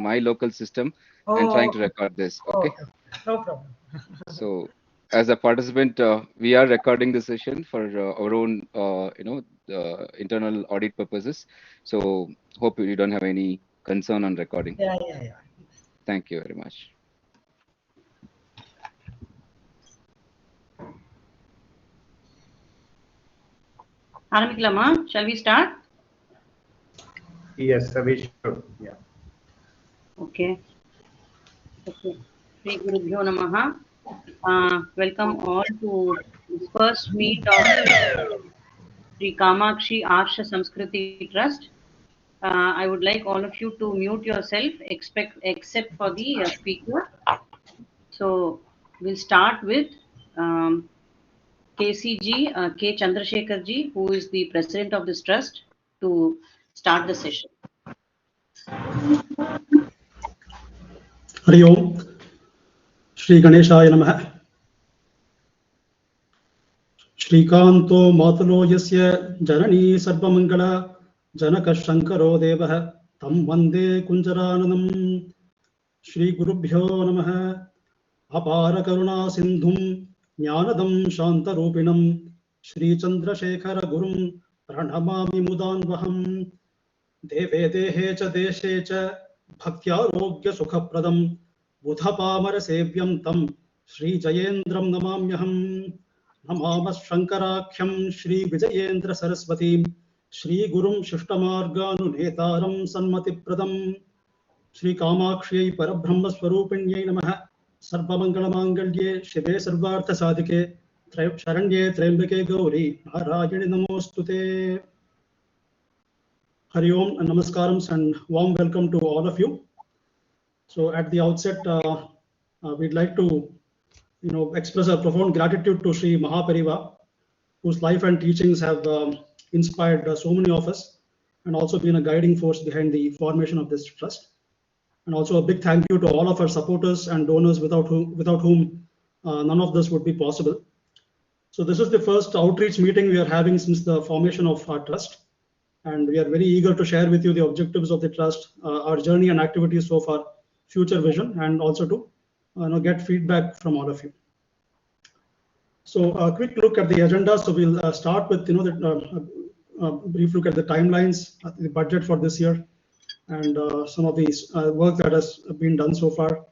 my local system and Oh, trying to record this. Okay. okay. No problem. So as a participant, we are recording the session for our own, internal audit purposes. So hope you don't have any concern on recording. Yeah. Thank you very much. Aramikilama, shall we start? Yes, we should. Yeah. Okay. Shri Gurubhyo Namaha. Welcome all to this first meet of Sri Kamakshi Arsha Samskriti Trust. I would like all of you to mute yourself except for the speaker. So we'll start with KCG, K. Chandrasekhar ji, who is the president of this trust, to start the session. Hari Om, Shri Ganeshaya Namaha. Shrikanto Matalo Yasya Janani Sarvamangala Janaka Shankaro Devaha Tam Vande Kunjarananam. Shri Gurubhyo Namaha. Apara Karuna Sindhum Jnanadam Shantarupinam Shri Chandrasekhara Gurum Pranamami Mudanvaham Deve Dehe Cha Deshe Cha Bhaktyarogya Sukhapradam Budhapamara Sevyam Tam Shri Jayendram Namamyaham Namama Shankarakyam Shri Vijayendra Saraswati Shri Gurum Shishtamarganu Netaram Sanmati Pradam Shri Kamakshi Parabrahma Swarupinyai Namaha Sarvamangala Mangalye Shive Sarvartha Sadhike Sharanye Trembake Gauri Narayani Namostute. Hari Om and Namaskarams and warm welcome to all of you. So at the outset, we'd like to express our profound gratitude to Sri Mahapariva, whose life and teachings have inspired so many of us and also been a guiding force behind the formation of this trust. And also a big thank you to all of our supporters and donors without whom none of this would be possible. So this is the first outreach meeting we are having since the formation of our trust. And we are very eager to share with you the objectives of the trust, our journey and activities so far, future vision, and also to get feedback from all of you. So a quick look at the agenda. So we'll start with brief look at the timelines, the budget for this year, and some of these work that has been done so far,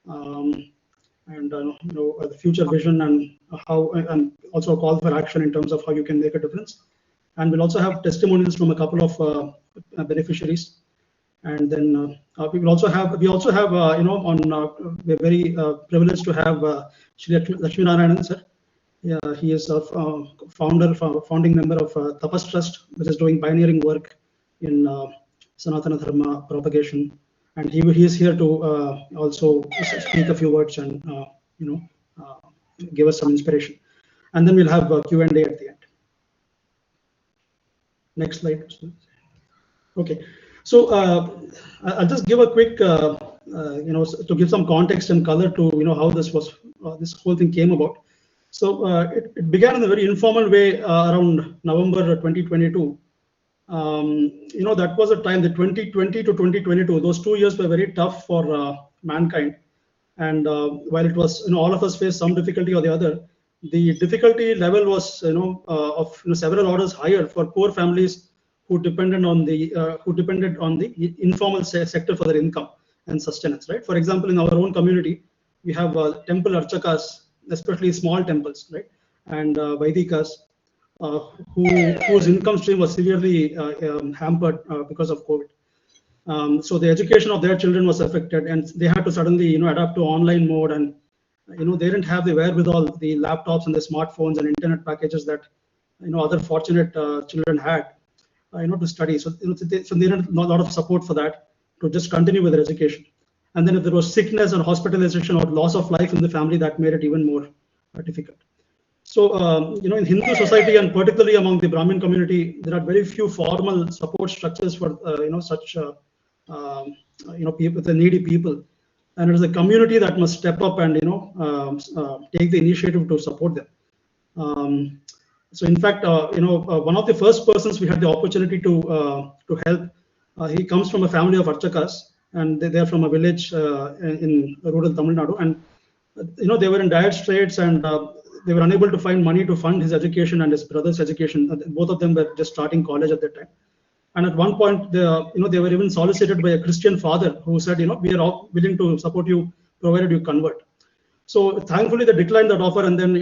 and the future vision and how, and also a call for action in terms of how you can make a difference. And we'll also have testimonials from a couple of beneficiaries, and then we also have we're very privileged to have Shri Lakshmi Narayanan sir. Yeah, he is a founding member of Tapas Trust, which is doing pioneering work in Sanatana Dharma propagation, and he is here to also speak a few words and give us some inspiration. And then we'll have Q&A at the end. Next slide. Okay, so I'll just give a quick, to give some context and color to how this whole thing came about. So it began in a very informal way around November 2022. That was a time, the 2020 to 2022, those 2 years were very tough for mankind. And while it was, all of us faced some difficulty or the other, the difficulty level was, of several orders higher for poor families who depended on the informal sector for their income and sustenance. Right. For example, in our own community, we have temple archakas, especially small temples, right, and Vaidikas, whose income stream was severely hampered because of COVID. So the education of their children was affected, and they had to suddenly, adapt to online mode, and they didn't have the wherewithal, the laptops and the smartphones and internet packages that other fortunate children had, to study. So they needed a lot of support for that to just continue with their education. And then if there was sickness or hospitalization or loss of life in the family, that made it even more difficult. So, in Hindu society and particularly among the Brahmin community, there are very few formal support structures for, such, people, the needy people. And it is the community that must step up and, take the initiative to support them. So, in fact, one of the first persons we had the opportunity to help, he comes from a family of archakas. and they're from a village in rural Tamil Nadu, and they were in dire straits, and they were unable to find money to fund his education and his brother's education. Both of them were just starting college at that time. And at one point, they were even solicited by a Christian father who said, we are all willing to support you provided you convert. So thankfully, they declined that offer, and then the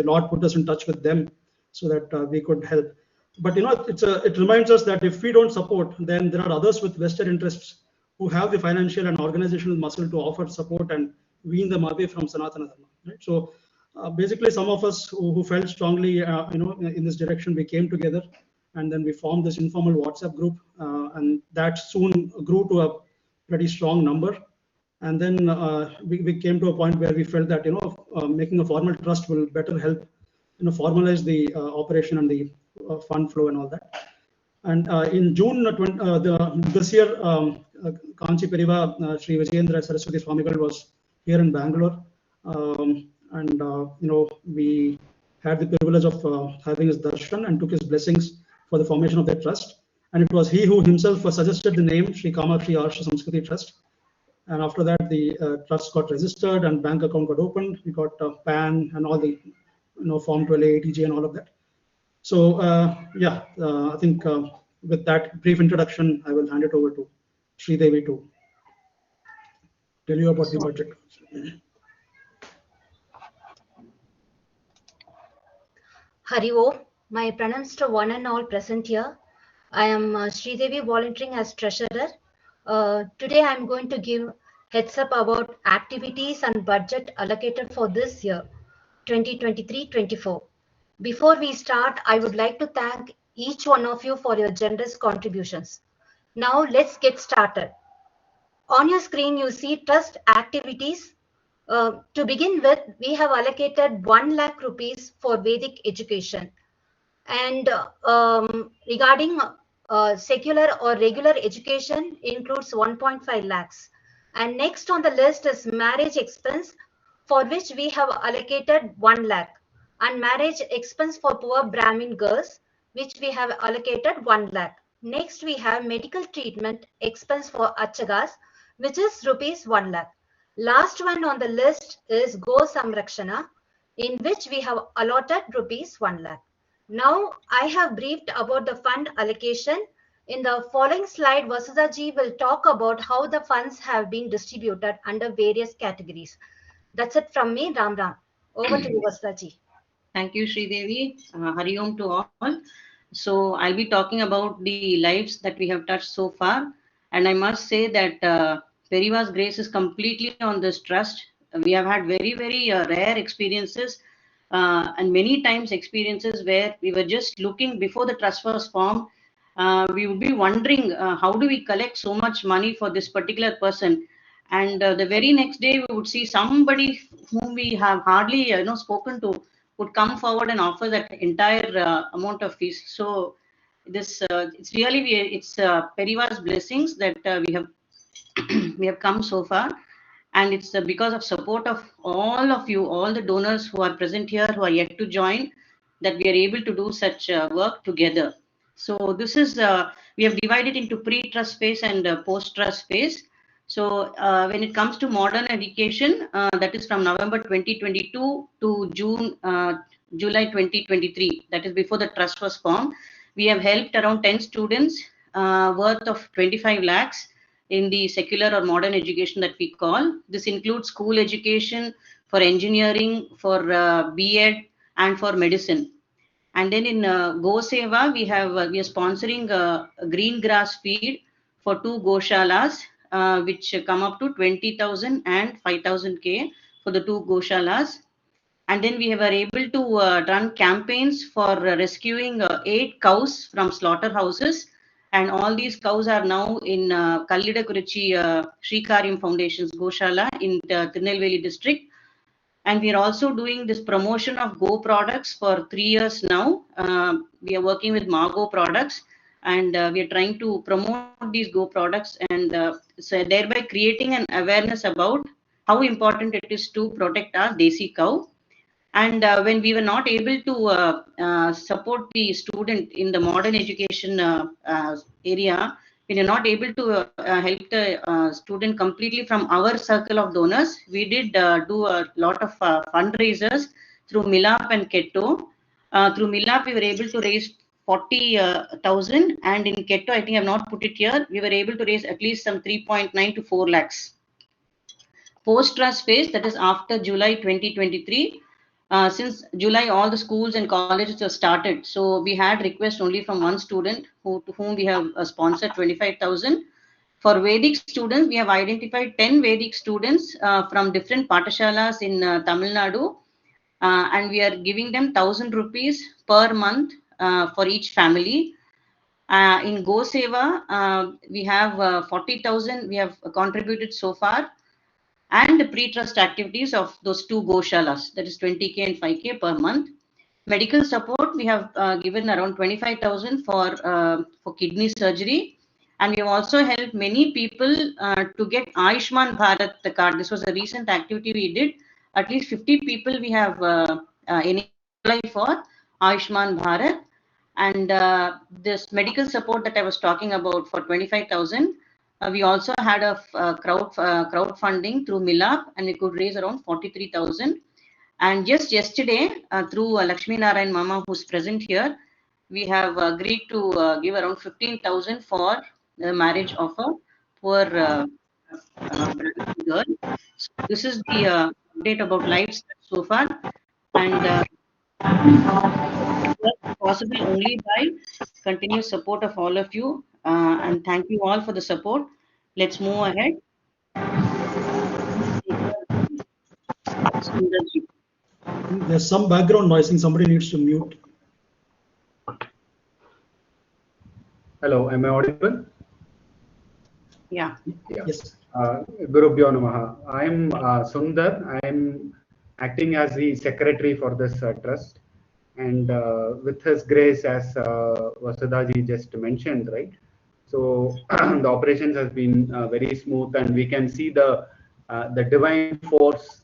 Lord put us in touch with them so that we could help. But it reminds us that if we don't support, then there are others with vested interests who have the financial and organizational muscle to offer support and wean them away from Sanatana Dharma. Right? So basically, some of us who felt strongly, in this direction, we came together, and then we formed this informal WhatsApp group, and that soon grew to a pretty strong number. And then we came to a point where we felt that making a formal trust will better help formalize the operation and the fund flow and all that. And in June this year, Kanchi Periva Sri Vijayendra Saraswati Swamigal was here in Bangalore, and we had the privilege of having his darshan and took his blessings for the formation of the trust. And it was he who himself suggested the name Sri Kamakshi Arsha Samskriti Trust. And after that, the trust got registered and bank account got opened. We got PAN and all the Form 12A, ATJ, and all of that. So I think with that brief introduction, I will hand it over to Sri Devi to tell you about the budget. Hari Om, my pranams to one and all present here. I am Sri Devi, volunteering as treasurer. Today I am going to give heads up about activities and budget allocated for this year, 2023-24. Before we start, I would like to thank each one of you for your generous contributions. Now let's get started. On your screen, you see trust activities. To begin with, we have allocated 1 lakh rupees for Vedic education. And regarding secular or regular education includes 1.5 lakhs. And next on the list is marriage expense, for which we have allocated 1 lakh. And marriage expense for poor Brahmin girls, which we have allocated 1 lakh. Next, we have medical treatment expense for Archagas, which is rupees 1 lakh. Last one on the list is Go Samrakshana, in which we have allotted rupees 1 lakh. Now, I have briefed about the fund allocation. In the following slide, Vasudha-ji will talk about how the funds have been distributed under various categories. That's it from me, Ram Ram. Over to you, Vasudha-ji. Thank you, Sri Devi. Hari Om to all. So I'll be talking about the lives that we have touched so far. And I must say that Periva's grace is completely on this trust. We have had very, very rare experiences and many times experiences where we were just looking before the trust was formed. We would be wondering how do we collect so much money for this particular person. And the very next day, we would see somebody whom we have hardly spoken to would come forward and offer that entire amount of fees. So this it's really it's Periva's blessings that we have come so far, and it's because of support of all of you, all the donors who are present here, who are yet to join, that we are able to do such work together. So this is we have divided into pre-trust phase and post-trust phase. So when it comes to modern education, that is from November 2022 to July 2023, that is before the trust was formed, we have helped around 10 students worth of 25 lakhs in the secular or modern education that we call. This includes school education, for engineering, for B.Ed, and for medicine. And then in Go Seva, we are sponsoring a green grass feed for 2 Goshalas, which come up to 20,000 and 5,000 K for the 2 Goshalas. And then we were able to run campaigns for rescuing 8 cows from slaughterhouses. And all these cows are now in Kallidakurichi Sri Karyam Foundation's Goshala in the Tirunelveli district. And we are also doing this promotion of Go products for 3 years now. We are working with Margo products, and we are trying to promote these Go products, and so thereby creating an awareness about how important it is to protect our Desi cow. And when we were not able to support the student in the modern education area, we are not able to help the student completely from our circle of donors. We did do a lot of fundraisers through Milap and Ketto. Through Milap, we were able to raise 40,000, and in Ketto, I think I've not put it here, we were able to raise at least some 3.9 to 4 lakhs. Post-trust phase, that is after July 2023, since July, all the schools and colleges have started. So we had request only from one student to whom we have sponsored 25,000. For Vedic students, we have identified 10 Vedic students from different patashalas in Tamil Nadu, and we are giving them 1,000 rupees per month for each family. In Go Seva, we have 40,000 we have contributed so far, and the pre-trust activities of those two Goshalas, that is 20K and 5K per month. Medical support, we have given around 25,000 for kidney surgery, and we have also helped many people to get Ayushman Bharat the card. This was a recent activity we did. At least 50 people we have applied for Ayushman Bharat, and this medical support that I was talking about for 25,000. We also had a crowdfunding through Milap, and we could raise around 43,000. And just yesterday, through Lakshmi Narayan Mama, who's present here, we have agreed to give around 15,000 for the marriage of a poor girl. So this is the update about lives so far, and possible only by continuous support of all of you. And thank you all for the support. Let's move ahead. There's some background noise. I think somebody needs to mute. Hello, am I audible? Yeah. Yes. Gurubhyo Namaha. I'm Sundar. I'm acting as the secretary for this trust. And with His grace, as Vasudhaji just mentioned, right? So the operations has been very smooth, and we can see the divine force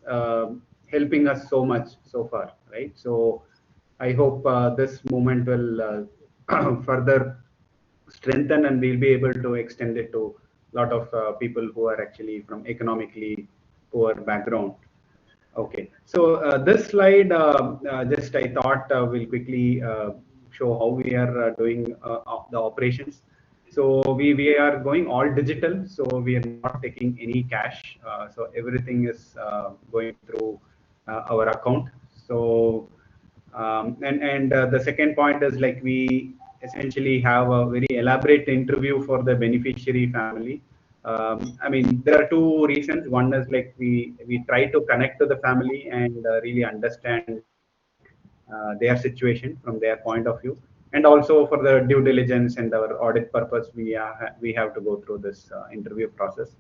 helping us so much so far, right? So I hope this movement will further strengthen, and we'll be able to extend it to a lot of people who are actually from economically poor background. Okay, so this slide just I thought will quickly show how we are doing the operations. So we are going all digital, so we are not taking any cash. So everything is going through our account. So and the second point is, like, we essentially have a very elaborate interview for the beneficiary family. I mean, there are two reasons. One is, like, we try to connect to the family and really understand their situation from their point of view, and also for the due diligence and our audit purpose, we have to go through this interview process.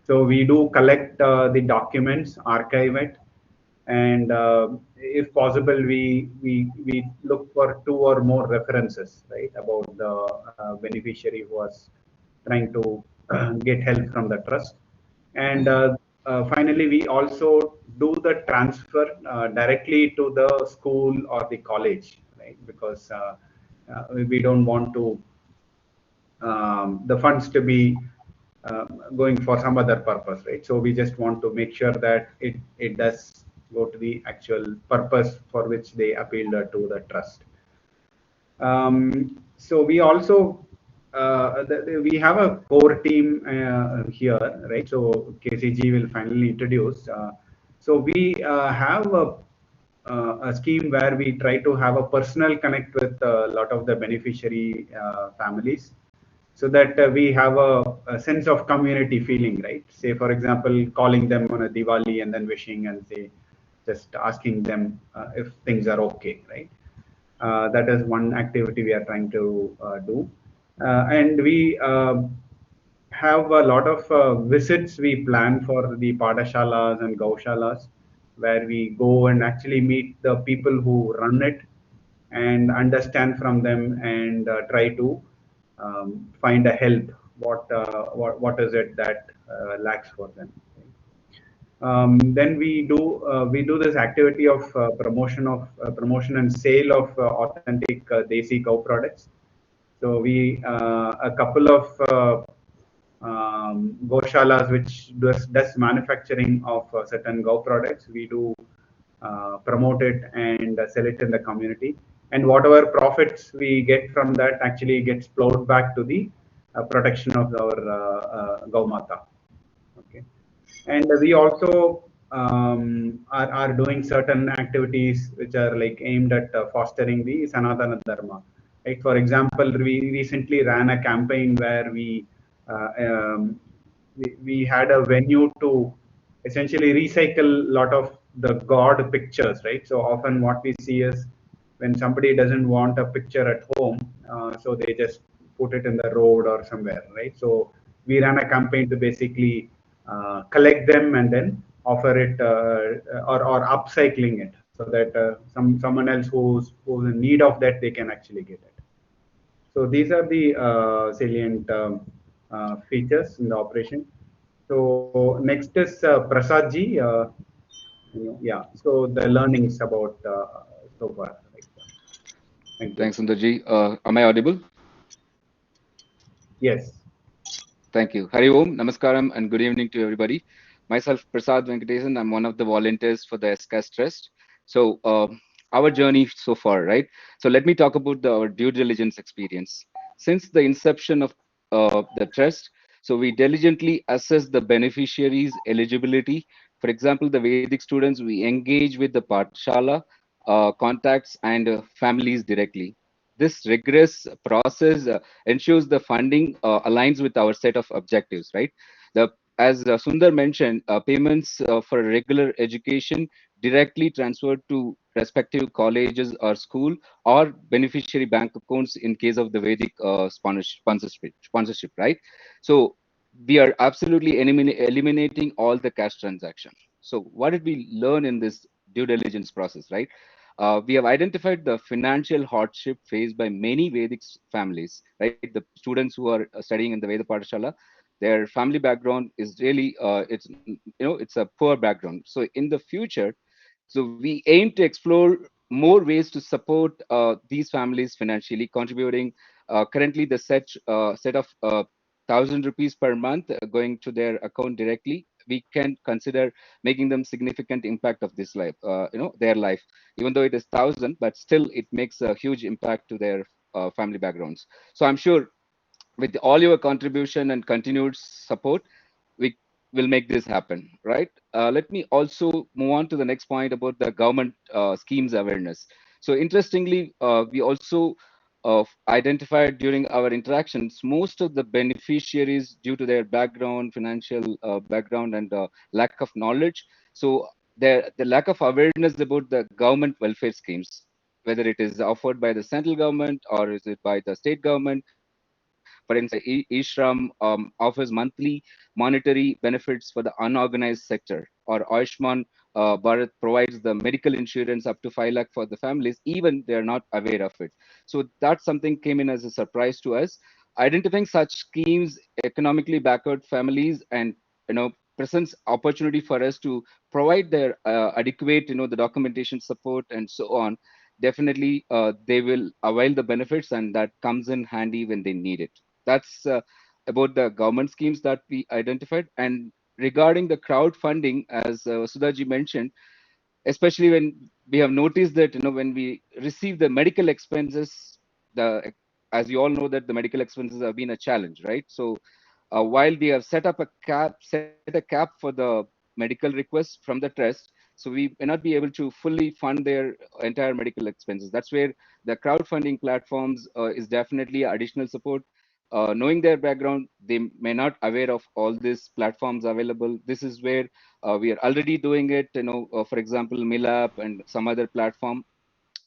So we do collect the documents, archive it, and if possible, we look for 2 or more references, right, about the beneficiary who was trying to get help from the trust. And finally, we also do the transfer directly to the school or the college, right? Because we don't want to the funds to be going for some other purpose, right? So we just want to make sure that it does go to the actual purpose for which they appealed to the trust. So we also we have a core team here, right? So KCG will finally introduce. So we have a scheme where we try to have a personal connect with a lot of the beneficiary families, so that we have a sense of community feeling, right? Say, for example, calling them on a Diwali and then wishing, and say, just asking them if things are okay, right? That is one activity we are trying to do. And we have a lot of visits we plan for the Padashalas and Gaushalas, where we go and actually meet the people who run it and understand from them, and try to find a help. What is it that lacks for them? Then we do this activity of promotion and sale of authentic Desi cow products. So we a couple of Goshalas which does manufacturing of certain Go products. We do promote it and sell it in the community. And whatever profits we get from that actually gets plowed back to the protection of our Gau Mata. Okay. And we also are doing certain activities which are like aimed at fostering the Sanatana Dharma. Like for example, we recently ran a campaign where uh, um, we had a venue to essentially recycle a lot of the God pictures, right? So often what we see is when somebody doesn't want a picture at home, so they just put it in the road or somewhere, right? So we ran a campaign to basically collect them and then offer it or upcycling it so that someone else who's in need of that, they can actually get it. So these are the salient features in the operation. So next is Prasad ji. Yeah. So the learnings about so far. Right? Thank you. Thanks, Sundarji. Am I audible? Yes. Thank you. Hari Om, Namaskaram, and good evening to everybody. Myself, Prasad Venkatesan. I'm one of the volunteers for the SKAST Trust. So, our journey so far, right? So, let me talk about our due diligence experience. Since the inception of the trust, so we diligently assess the beneficiaries' eligibility. For example, the Vedic students, we engage with the Pathshala, contacts, and families directly. This rigorous process ensures the funding aligns with our set of objectives, right? The as Sundar mentioned, payments for regular education directly transferred to respective colleges or school or beneficiary bank accounts in case of the Vedic sponsorship, right? So we are absolutely eliminating all the cash transaction. So what did we learn in this due diligence process, right? We have identified the financial hardship faced by many Vedic families, right? The students who are studying in the Veda Pathshala, their family background is really, it's a poor background. So in the future, so we aim to explore more ways to support these families financially, contributing currently the set of 1,000 rupees per month going to their account directly. We can consider making them significant impact of this life, their life, even though it is 1,000, but still it makes a huge impact to their family backgrounds. So I'm sure with all your contribution and continued support, we will make this happen, right? Let me also move on to the next point about the government schemes awareness. So interestingly, we also identified during our interactions, most of the beneficiaries due to their background, financial background and lack of knowledge. So the lack of awareness about the government welfare schemes, whether it is offered by the central government or is it by the state government. For instance, Ishram offers monthly monetary benefits for the unorganized sector, or Ayushman Bharat provides the medical insurance up to 5 lakh for the families, even they are not aware of it. So that's something came in as a surprise to us. Identifying such schemes, economically backward families, and presents opportunity for us to provide their adequate, the documentation support and so on. Definitely, they will avail the benefits, and that comes in handy when they need it. That's about the government schemes that we identified. And regarding the crowdfunding, as Sudhaji mentioned, especially when we have noticed that when we receive the medical expenses, the as you all know that the medical expenses have been a challenge, right? So while we have set a cap for the medical requests from the trust, so we may not be able to fully fund their entire medical expenses. That's where the crowdfunding platforms is definitely additional support. Knowing their background, they may not aware of all these platforms available. This is where we are already doing it. For example, Milap and some other platform,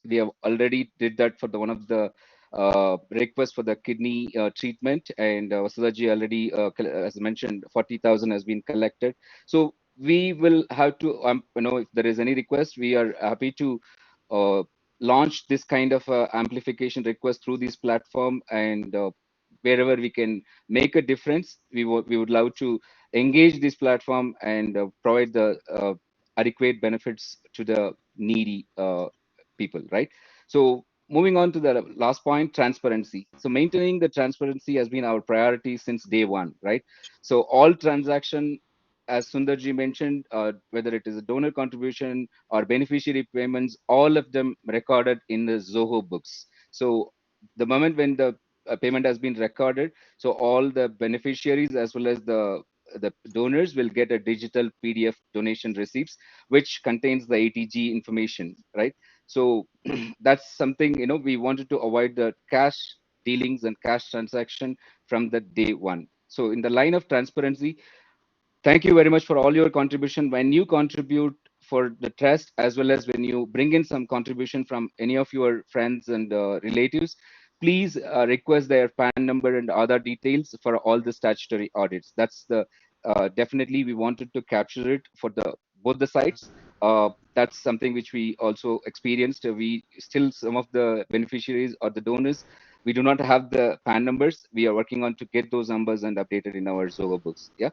we have already did that for the one of the request for the kidney treatment, and Sudhaji already, as mentioned, 40,000 has been collected. So we will have to, if there is any request, we are happy to uh, launch this kind of amplification request through this platform, and wherever we can make a difference, we would love to engage this platform and provide the adequate benefits to the needy people, right? So moving on to the last point, transparency. So maintaining the transparency has been our priority since day one, right? So all transaction, as Sundarji mentioned, whether it is a donor contribution or beneficiary payments, all of them recorded in the Zoho books. So the moment when the payment has been recorded, so all the beneficiaries as well as the donors will get a digital PDF donation receipts, which contains the ATG information, right? So that's something, we wanted to avoid the cash dealings and cash transaction from the day one. So in the line of transparency, thank you very much for all your contribution. When you contribute for the trust, as well as when you bring in some contribution from any of your friends and relatives, please request their PAN number and other details for all the statutory audits. That's the definitely we wanted to capture it for the both the sides. That's something which we also experienced. We still, some of the beneficiaries or the donors, we do not have the PAN numbers. We are working on to get those numbers and updated in our Zoho books. Yeah.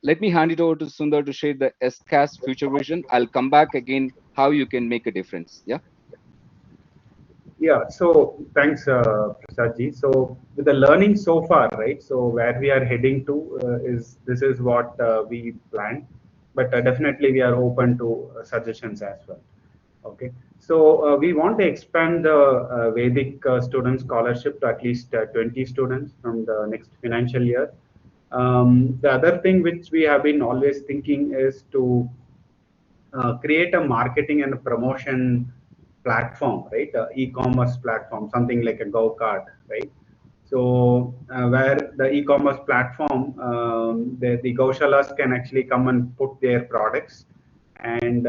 Let me hand it over to Sundar to share the SKAST future vision. I'll come back again how you can make a difference. Yeah. Yeah, so thanks, Prasad ji. So with the learning so far, right? So where we are heading to is this is what we planned, but definitely we are open to suggestions as well. Okay, so we want to expand the Vedic student scholarship to at least 20 students from the next financial year. The other thing which we have been always thinking is to create a marketing and promotion platform, right? E-commerce platform, something like a GoCart, right? So where the e-commerce platform, the Gaushalas can actually come and put their products, and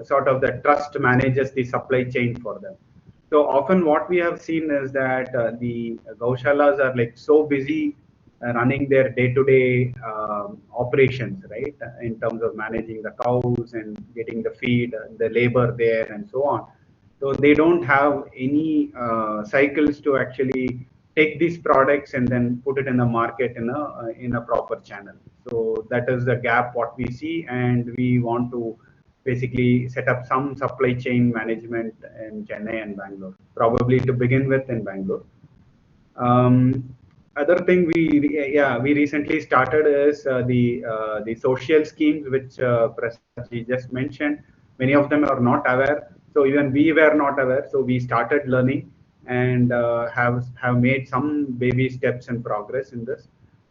sort of the trust manages the supply chain for them. So often what we have seen is that the Gaushalas are like so busy running their day-to-day operations, right? In terms of managing the cows and getting the feed, the labor there, and so on. So they don't have any cycles to actually take these products and then put it in the market in a proper channel. So that is the gap what we see, and we want to basically set up some supply chain management in Chennai and Bangalore, probably to begin with in Bangalore. Other thing we recently started is the social schemes which Prasad ji just mentioned. Many of them are not aware, so even we were not aware. So we started learning and have made some baby steps and progress in this.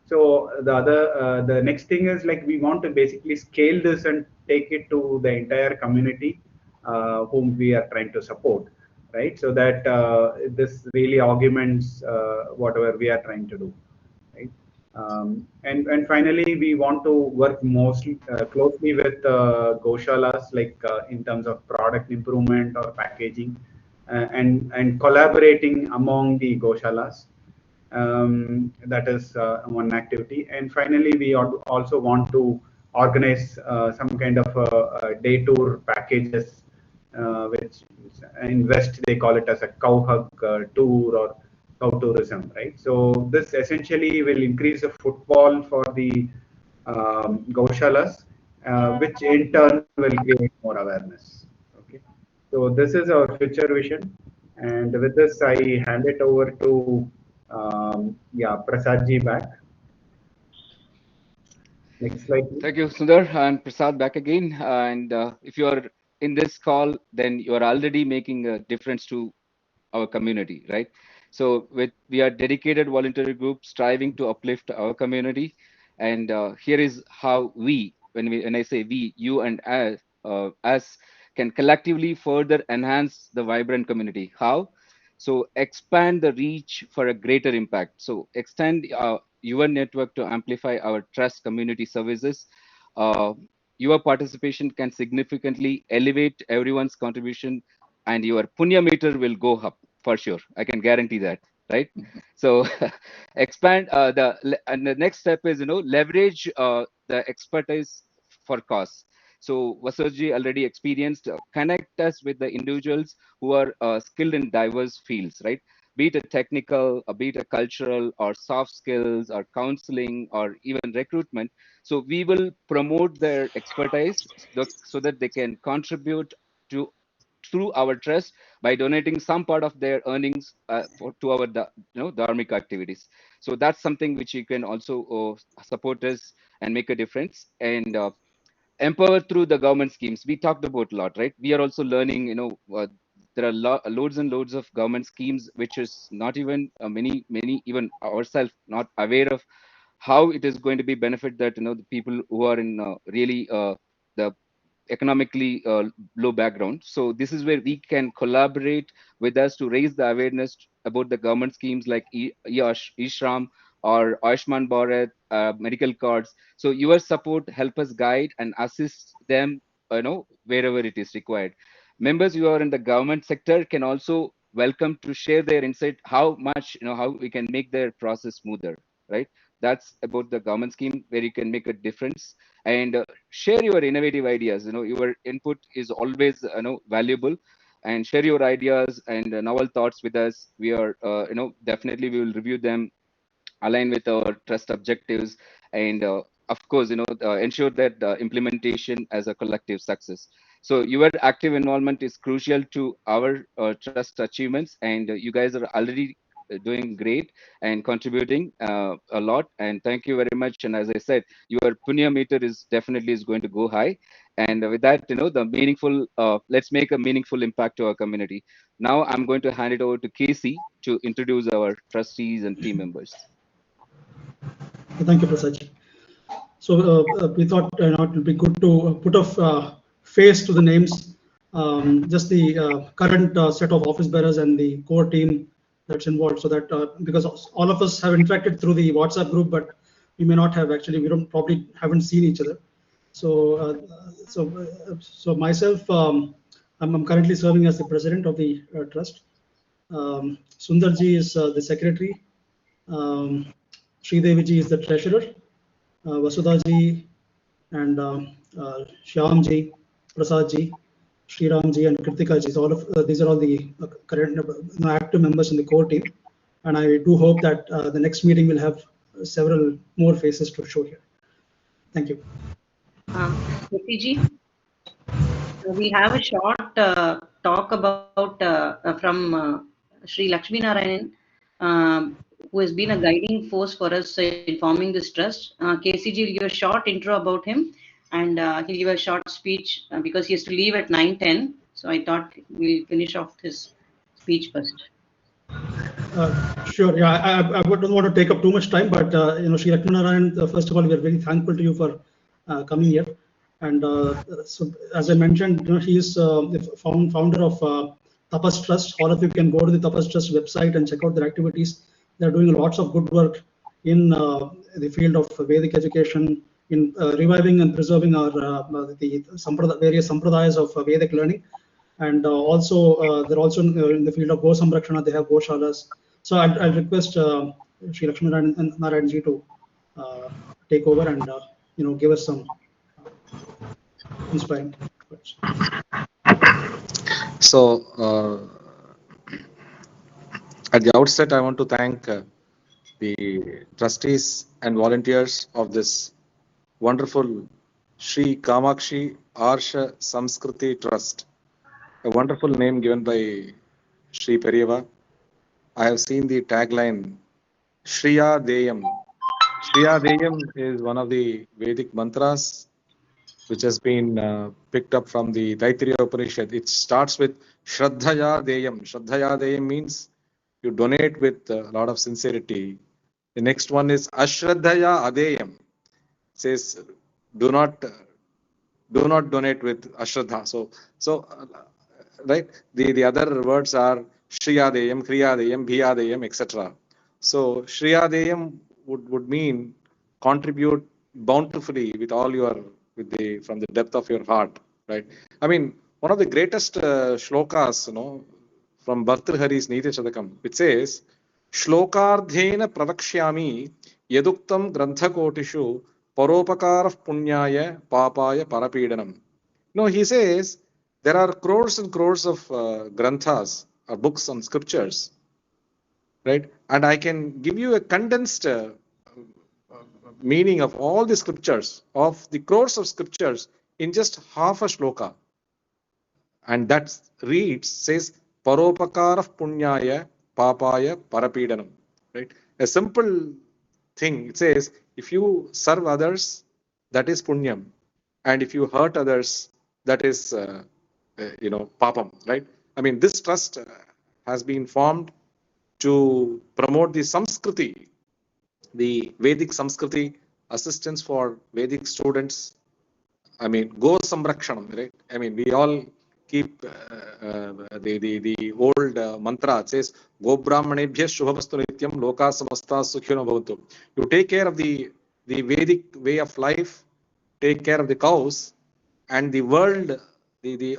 So the next thing is like we want to basically scale this and take it to the entire community whom we are trying to support, right? So that this really augments whatever we are trying to do, right? And finally, we want to work mostly closely with Goshalas, like in terms of product improvement or packaging, and collaborating among the Goshalas. That is one activity. And finally, we also want to organize some kind of day tour packages, which in West they call it as a cow hug tour or cow tourism, right? So this essentially will increase the footfall for the Gaushalas, which in turn will create more awareness. Okay, so this is our future vision, and with this I hand it over to yeah, Prasad ji back. Next slide, please. Thank you, Sundar and Prasad back again. And if you are in this call, then you are already making a difference to our community, right? So we are dedicated voluntary group striving to uplift our community. And here is how when I say we, you and us can collectively further enhance the vibrant community. How? So expand the reach for a greater impact. So extend your network to amplify our trust community services. Uh, your participation can significantly elevate everyone's contribution, and your punya meter will go up for sure. I can guarantee that, right? So expand and the next step is leverage the expertise for cause. So Vasurji already experienced, connect us with the individuals who are skilled in diverse fields, right? Be it a technical, be it a cultural or soft skills or counseling or even recruitment. So we will promote their expertise so that they can contribute to through our trust by donating some part of their earnings to our dharmic activities. So that's something which you can also support us and make a difference. And empower through the government schemes. We talked about a lot, right? We are also learning, there are loads and loads of government schemes which is not even many even ourselves not aware of how it is going to be benefit that the people who are in really the economically low background. So this is where we can collaborate with us to raise the awareness about the government schemes like Ishram or Ayushman Bharat, medical cards. So your support help us guide and assist them, wherever it is required. Members who are in the government sector can also welcome to share their insight how much, how we can make their process smoother, right? That's about the government scheme where you can make a difference. And share your innovative ideas. Your input is always valuable, and share your ideas and novel thoughts with us. We are definitely we will review them, align with our trust objectives, and of course ensure that the implementation as a collective success. So your active involvement is crucial to our trust achievements, and you guys are already doing great and contributing a lot, and thank you very much. And as I said, your punya meter is definitely is going to go high. And with that, the meaningful let's make a meaningful impact to our community. Now I'm going to hand it over to Casey to introduce our trustees and team members. Thank you, Prasad. So we thought it would be good to put a face to the names, just the current set of office bearers and the core team that's involved, so that because all of us have interacted through the WhatsApp group, but we may not have actually, we don't probably haven't seen each other. So so myself, I'm currently serving as the president of the trust. Sundarji is the secretary. Sridevi is the treasurer. Vasudhaji and Shyamji, Prasadji, Sriramji, and Kritikaji. So all of these are all the current active members in the core team, and I do hope that the next meeting will have several more faces to show here. Thank you. Ji, we have a short talk about from Sri Lakshmi Narayanan, who has been a guiding force for us in forming this trust. KCG will give a short intro about him, and he'll give a short speech because he has to leave at 9:10. So I thought we'll finish off his speech first. Sure. Yeah, I don't want to take up too much time, but Sri Lakshmi Narayanan, first of all, we are very thankful to you for coming here. And so, as I mentioned, he is the founder of Tapas Trust. All of you can go to the Tapas Trust website and check out their activities. They are doing lots of good work in the field of Vedic education, in reviving and preserving our the various sampradayas of Vedic learning. And also, they're also in the field of Go Samrakshana. They have Goshalas. So I'll request Sri Lakshmi Narayan ji to take over and give us some inspiring words. So at the outset, I want to thank the trustees and volunteers of this wonderful Sri Kamakshi Arsha Samskriti Trust, a wonderful name given by Sri Periyava. I have seen the tagline Shriya Deyam. Shriya Deyam is one of the Vedic mantras which has been picked up from the Taittiriya Upanishad. It starts with Shraddhaya Deyam. Shraddhaya Deyam means you donate with a lot of sincerity. The next one is Ashraddhaya Adeyam. It says do not donate with Ashraddha. So right, the other words are Shriyadeyam, Kriyadeyam, Bhiyadeyam, etc. So Shriyadeyam would mean contribute bountifully with all your from the depth of your heart, right? I mean, one of the greatest shlokas, from Bhartrhari's Niti Shadakam, it says, Shlokardhena pravakshyami yaduktam granthakotishu paropakara punyaya papaya parapidanam. No, he says there are crores and crores of granthas or books on scriptures, right? And I can give you a condensed meaning of all the scriptures, of the crores of scriptures, in just half a shloka. And that reads, says, Paropakara punyaya papaya parapidanam. Right? A simple thing. It says, if you serve others, that is punyam. And if you hurt others, that is, papam. Right? I mean, this trust has been formed to promote the Samskriti, the Vedic Samskriti, assistance for Vedic students. I mean, Go Samrakshanam, right? I mean, we all keep the old mantra. It says, Go Brahmanebhya Shubhavastu Nityam Loka Samasta Sukhino Bhavatu. You take care of the Vedic way of life, take care of the cows, and the world,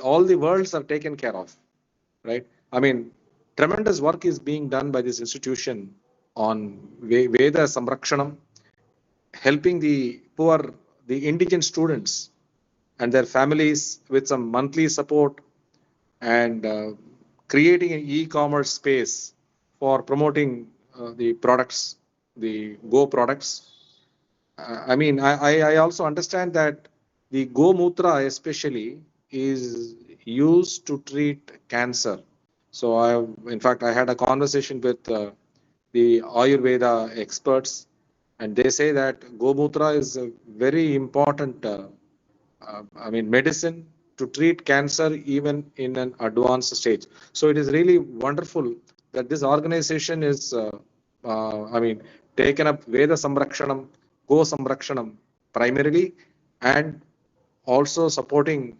all the worlds are taken care of, right? I mean, tremendous work is being done by this institution on Veda Samrakshanam, helping the poor, the indigent students and their families with some monthly support, and creating an e-commerce space for promoting the products, the Go products. I mean, I also understand that the Go Mutra especially is used to treat cancer. So in fact, I had a conversation with the Ayurveda experts, and they say that Go Mutra is a very important medicine to treat cancer even in an advanced stage. So it is really wonderful that this organization is, taken up Veda Samrakshanam, Go Samrakshanam primarily, and also supporting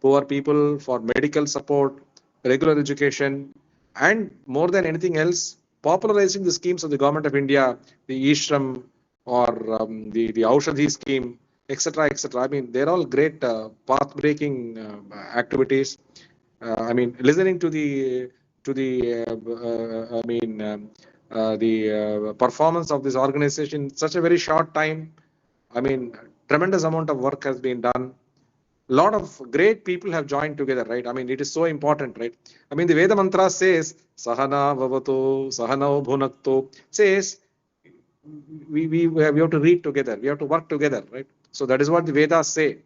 poor people for medical support, regular education, and more than anything else, popularizing the schemes of the government of India, the Ishram or the Aushadhi scheme, etc., etc. I mean, they're all great path-breaking activities. Listening to the performance of this organization in such a very short time. I mean, tremendous amount of work has been done. A lot of great people have joined together, right? I mean, it is so important, right? I mean, the Veda mantra says, Sahana Vavato, Sahana Bhunakto, says, we have to read together, we have to work together, right? So that is what the Vedas say.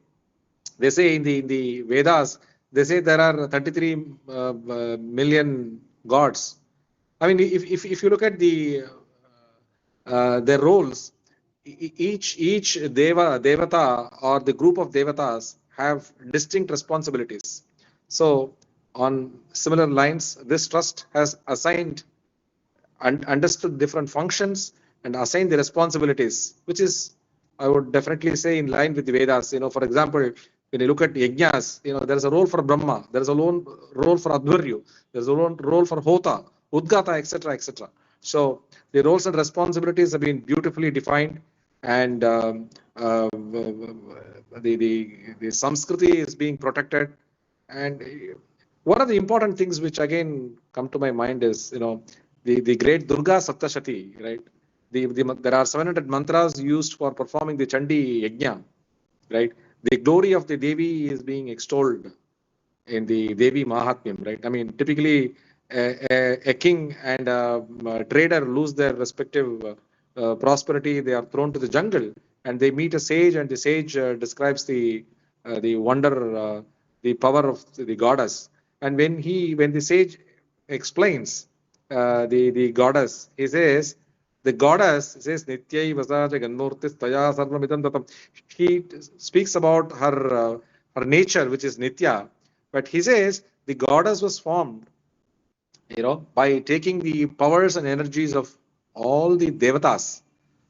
They say in the Vedas, they say there are 33 million gods. I mean, if you look at their roles, each devata or the group of devatas have distinct responsibilities. So on similar lines, this trust has assigned and understood different functions and assigned the responsibilities, which is, I would definitely say, in line with the Vedas. For example, when you look at yajnas, there is a role for Brahma, there is a role for Advaryu, there is a role for Hota, Udgata, etc., etc. So the roles and responsibilities have been beautifully defined, and the Samskriti is being protected. And one of the important things which again come to my mind is, the great Durga Saptashati, right? There are 700 mantras used for performing the Chandi Yajna, right? The glory of the Devi is being extolled in the Devi Mahatmyam, right? I mean, typically a king and a trader lose their respective prosperity. They are thrown to the jungle and they meet a sage, and the sage describes the wonder, the power of the goddess. And when the sage explains the goddess, he says, the goddess says, Nityai Vasaja Ganmurtis Taya Sarvamidam Datam. He speaks about her nature, which is Nitya. But he says the goddess was formed, by taking the powers and energies of all the devatas.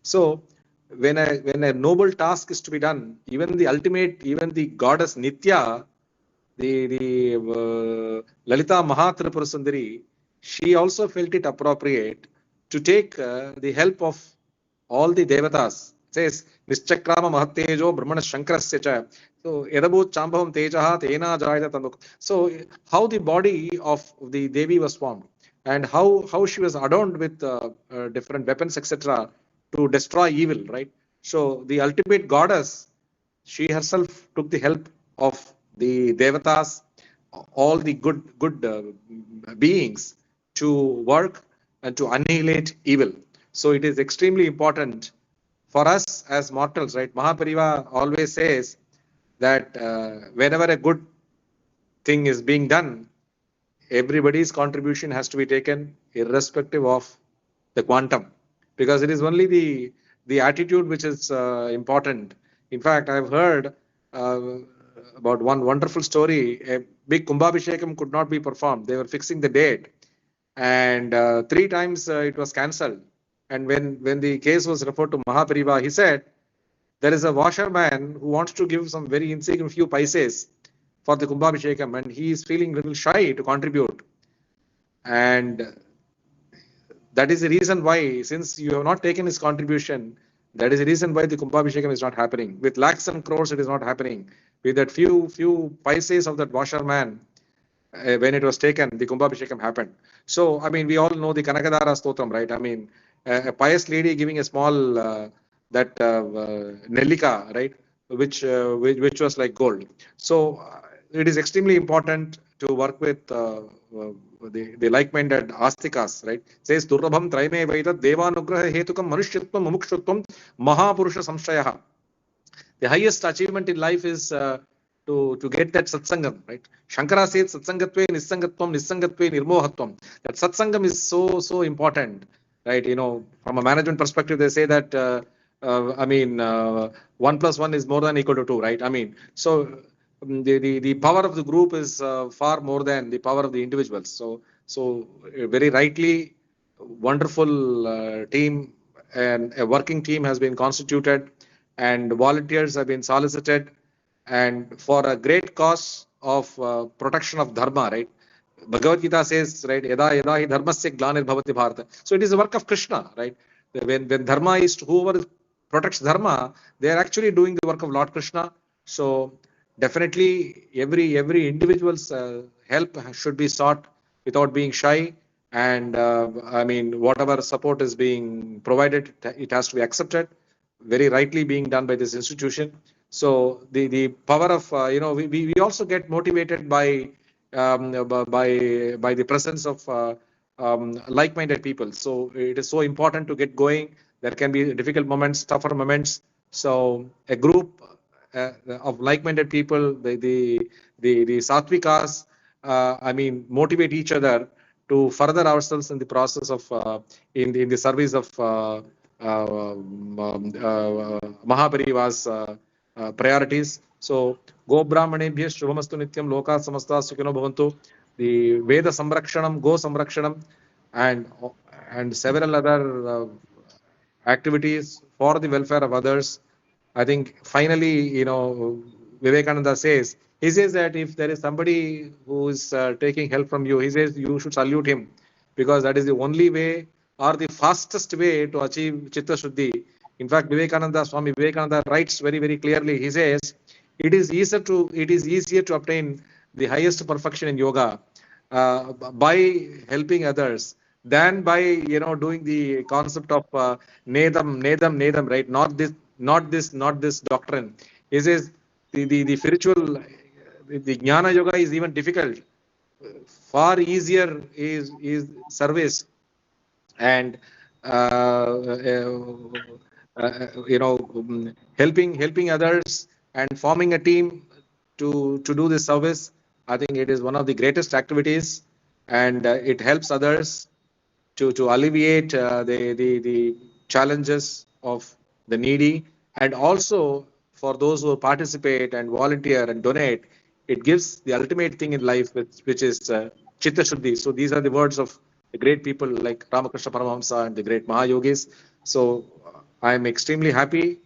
So when a noble task is to be done, even the goddess Nitya, the Lalita Mahatripura Sundari, she also felt it appropriate to take the help of all the devatas. It says, Nischakrama Mahatejo Brahmana Shankarasya cha. So, Edabhut Chambhavam Tejaha Tena Jayata Tanduk. So, how the body of the Devi was formed, and how she was adorned with different weapons, etc., to destroy evil, right? So, the ultimate goddess, she herself took the help of the devatas, all the good beings, to work and to annihilate evil. So it is extremely important for us as mortals, right? Mahapariva always says that whenever a good thing is being done, everybody's contribution has to be taken irrespective of the quantum, because it is only the attitude which is important. In fact, I've heard uh, about one wonderful story. A big Kumbhabhishekam could not be performed. They were fixing the date, and 3 times it was cancelled. And when the case was referred to Mahapariva, he said, there is a washerman who wants to give some very insignificant few paises for the Kumbhabhishekam, and he is feeling a little shy to contribute. And that is the reason why, since you have not taken his contribution, that is the reason why the Kumbhabhishekam is not happening. With lakhs and crores, it is not happening. With that few paises of that washerman, when it was taken, the Kumbhabhishekam happened. So, I mean, we all know the Kanakadara Stotram, right? I mean, a pious lady giving a small Nellika, right, which was like gold. So, it is extremely important to work with the like-minded astikas, right? Says Durabham Traime Vaida Devanugraha Hetukam Manushyattvam Mumukshutvam Mahapurusha Samshayah. The highest achievement in life is to get that satsangam, right? Shankara says satsangatve nissangatve nirmohatvam. That satsangam is so important, right? You know, from a management perspective, they say that 1 + 1 is more than equal to 2, right? I mean, so the power of the group is far more than the power of the individuals. So very rightly, wonderful team and a working team has been constituted, and volunteers have been solicited, and for a great cause of protection of dharma, right? Bhagavad Gita says, right, yada yada hi dharmasya glanir bhavati bharata. So it is the work of Krishna, right? When dharma is, whoever protects dharma, they are actually doing the work of Lord Krishna. So definitely every individual's help should be sought without being shy. And whatever support is being provided, it has to be accepted, very rightly being done by this institution. So the power of we also get motivated by the presence of like-minded people. So it is so important to get going. There can be difficult moments, tougher moments. So a group of like-minded people, the Satvikas, motivate each other to further ourselves in the process of in the service of Mahapariva's priorities. So, Go Brahmanebhya Shubhamastu Nityam Loka Samasta Sukhino Bhavantu, the Veda Samrakshanam, Go Samrakshanam, and several other activities for the welfare of others. I think finally, Vivekananda says, he says that if there is somebody who is taking help from you, he says you should salute him, because that is the only way or the fastest way to achieve Chitta Shuddhi. In fact, Swami Vivekananda writes very, very clearly. He says, it is easier to obtain the highest perfection in yoga by helping others than by doing the concept of nedam, right? Not this doctrine. He says the spiritual, the jnana yoga is even difficult. Far easier is service and helping others and forming a team to do this service. I think it is one of the greatest activities, and it helps others to alleviate the challenges of the needy, and also for those who participate and volunteer and donate, it gives the ultimate thing in life, which is Chitta Shuddhi. So these are the words of the great people like Ramakrishna Paramahamsa and the great Mahayogis. So I am extremely happy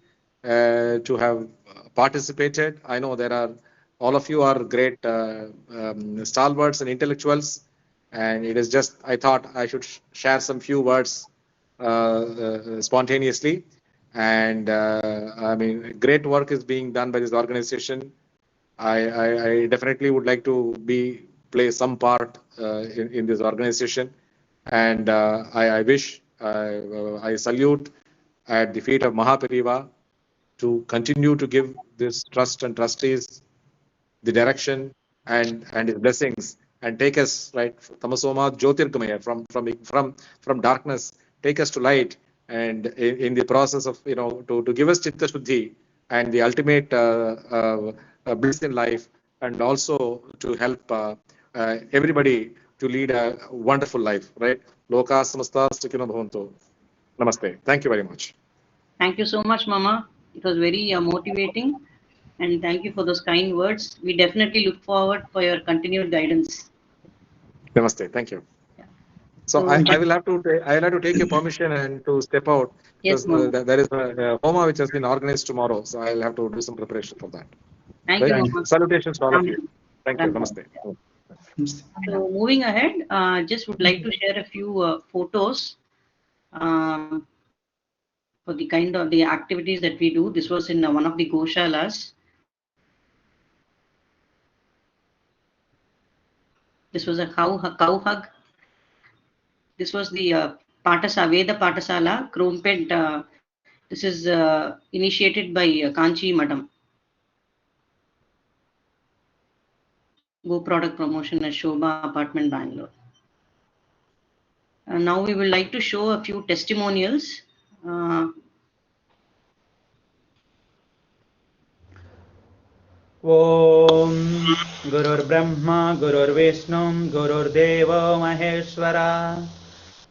to have participated. I know all of you are great stalwarts and intellectuals, and it is just, I thought I should share some few words spontaneously. And great work is being done by this organization. I definitely would like to play some part in this organization, and I salute at the feet of Mahapariva to continue to give this trust and trustees the direction and his blessings, and take us right tamasoma jyotirgamaya, from darkness, take us to light, and in the process of to give us chitta shuddhi and the ultimate bliss in life. and also to help everybody to lead a wonderful life, right? Loka samasta sukhino bhavantu. Namaste. Thank you very much. Thank you so much, Mama. It was very motivating, and thank you for those kind words. We definitely look forward for your continued guidance. Namaste. Thank you. Yeah. So So, I will have to take your permission and to step out yes, because Mama. there is a homa which has been organized tomorrow. So I'll have to do some preparation for that. Thank Right? you, Mama. Salutations to all of Ram. you. Thank you. Ram. Namaste. So, moving ahead, just would like to share a few photos for the kind of the activities that we do. This was in one of the goshalas. This was a cow hug. This was the Veda Patasala, Kromped. This is initiated by Kanchi Madam. Go product promotion at Shobha Apartment, Bangalore. Now we would like to show a few testimonials. ॐ गुरुर्ब्रह्मा गुरुर्विष्णु गुरुर्देव महेश्वरा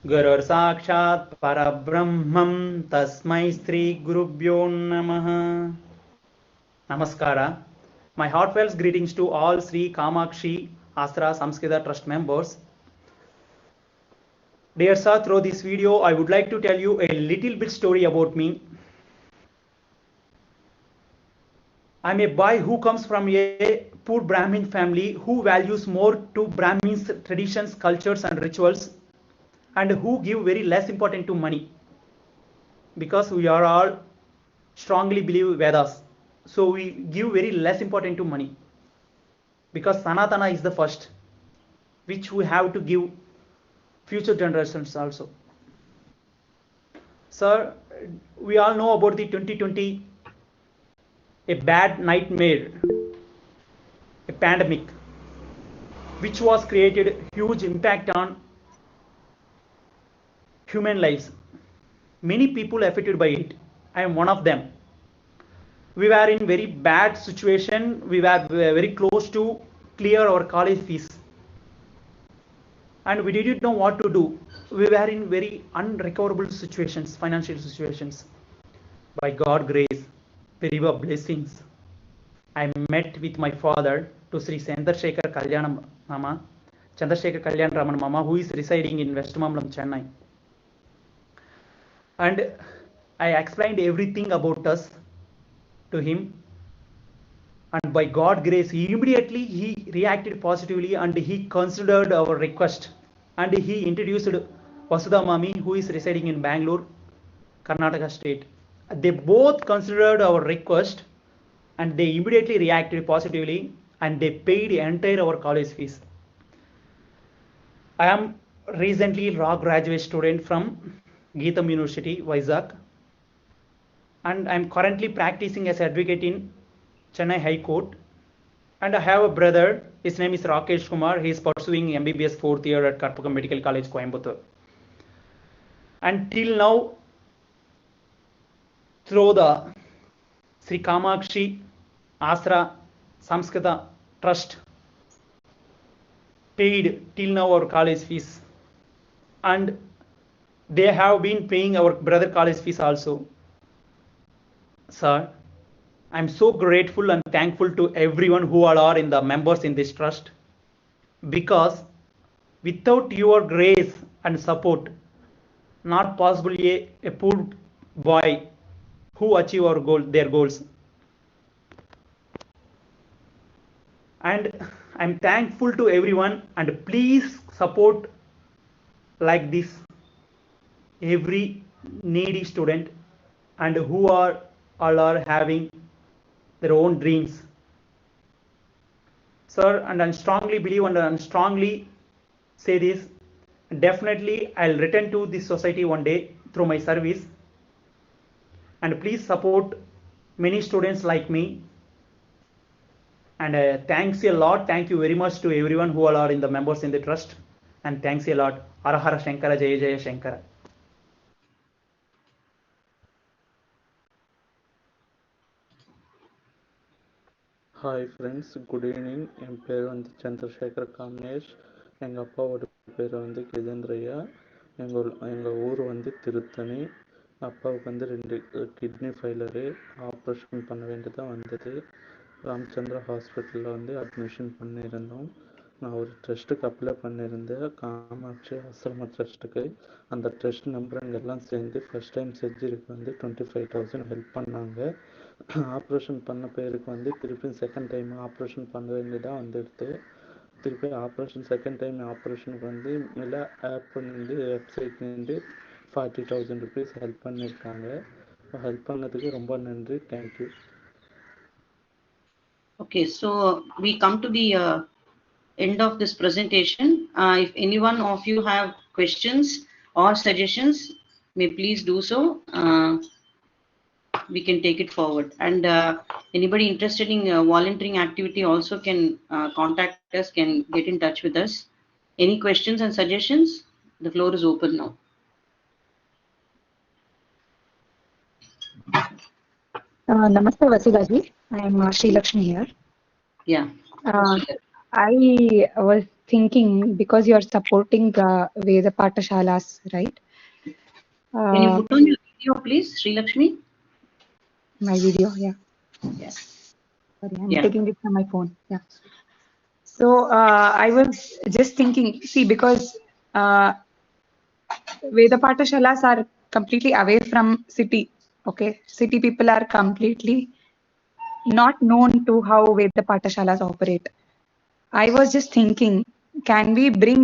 गुरुर्साक्षात् परब्रह्मं तस्मै श्रीगुरुभ्यो नमः. Namaskara. My heartfelt greetings to all Sri Kamakshi Astra Samskrita Trust members. Dear sir, through this video, I would like to tell you a little bit story about me. I'm a boy who comes from a poor Brahmin family who values more to Brahmins' traditions, cultures and rituals, and who give very less importance to money, because we are all strongly believe Vedas. So we give very less importance to money, because Sanatana is the first, which we have to give future generations also. Sir, we all know about the 2020, a bad nightmare, a pandemic, which was created huge impact on human lives. Many people affected by it. I am one of them. We were in very bad situation. We were very close to clear our college fees, and we didn't know what to do. We were in very unrecoverable situations, financial situations. By God's grace, very blessings, I met with my father to Sri Chandrasekhar Kalyan Mama, Chandrasekhar Kalyan Raman Mama, who is residing in West Mamlam, Chennai. And I explained everything about us to him. And by God's grace, immediately he reacted positively and he considered our request. And he introduced Vasudha Mami, who is residing in Bangalore, Karnataka state. They both considered our request and they immediately reacted positively and they paid entire our college fees. I am recently law graduate student from Geetham University, Vizag, and I am currently practicing as advocate in Chennai High Court. And I have a brother, his name is Rakesh Kumar. He is pursuing MBBS 4th year at Karpagam Medical College, Coimbatore. And till now, through the Sri Kamakshi Asra Samskrita Trust, paid till now our college fees, and they have been paying our brother college fees also. Sir, I'm so grateful and thankful to everyone who all are in the members in this trust, because without your grace and support, not possible a poor boy who achieve our their goals. And I'm thankful to everyone, and please support like this every needy student and who are all are having their own dreams. Sir, and I strongly believe and I strongly say this, definitely I'll return to this society one day through my service, and please support many students like me. And thanks a lot, thank you very much to everyone who all are in the members in the trust, and thanks a lot. Hara Hara Shankara, Jaya Jaya Shankara. Hi friends, good evening. என் பேர் வந்து சந்திரசேகர் காமேஷ். எங்கள் அப்பாவோட பேர் வந்து கஜேந்திரையா. எங்கள் ஊர் வந்து திருத்தணி. அப்பாவுக்கு வந்து 2 கிட்னி ஃபெயிலரு, ஆப்ரேஷன் பண்ண வேண்டியதாக வந்தது. ராமச்சந்திரா ஹாஸ்பிட்டலில் வந்து அட்மிஷன் பண்ணியிருந்தோம். நான் ஒரு ட்ரஸ்ட்டுக்கு அப்ளை பண்ணியிருந்தேன், காமாட்சி ஆசிரம ட்ரஸ்ட்டுக்கு. அந்த ட்ரஸ்ட் நம்பருங்க எல்லாம் சேர்ந்து ஃபஸ்ட் டைம் சர்ஜரிக்கு வந்து 25,000 ஹெல்ப் பண்ணாங்க. ஆப்ரேஷன் பண்ண பேருக்கு வந்து திருப்பி செகண்ட் டைம் ஆப்ரேஷன் பண்ண வேண்டியதாக வந்துடுது. திருப்பி செகண்ட் டைம் ஆப்ரேஷனுக்கு வந்து எல்லா ஆப்லேருந்து வெப்சைட்லேருந்து 40,000 ருபீஸ் ஹெல்ப் பண்ணியிருக்காங்க. ஹெல்ப் பண்ணதுக்கு ரொம்ப நன்றி. Thank you. Okay, so we come to the end of this presentation. If anyone of you have questions or suggestions, may please do so. We can take it forward. And anybody interested in volunteering activity also can contact us, can get in touch with us. Any questions and suggestions? The floor is open now. Namaste Vasilaji. I am Sri Lakshmi here. Yeah. I was thinking, because you are supporting Veda Pathashalas, right? Can you put on your video, please, Sri Lakshmi? My video, yeah. Yes. Sorry, I'm taking it from my phone. Yeah. So I was just thinking, see, because Veda Pathashalas are completely away from city. Okay, city people are completely not known to how Veda Pathashalas operate. I was just thinking, can we bring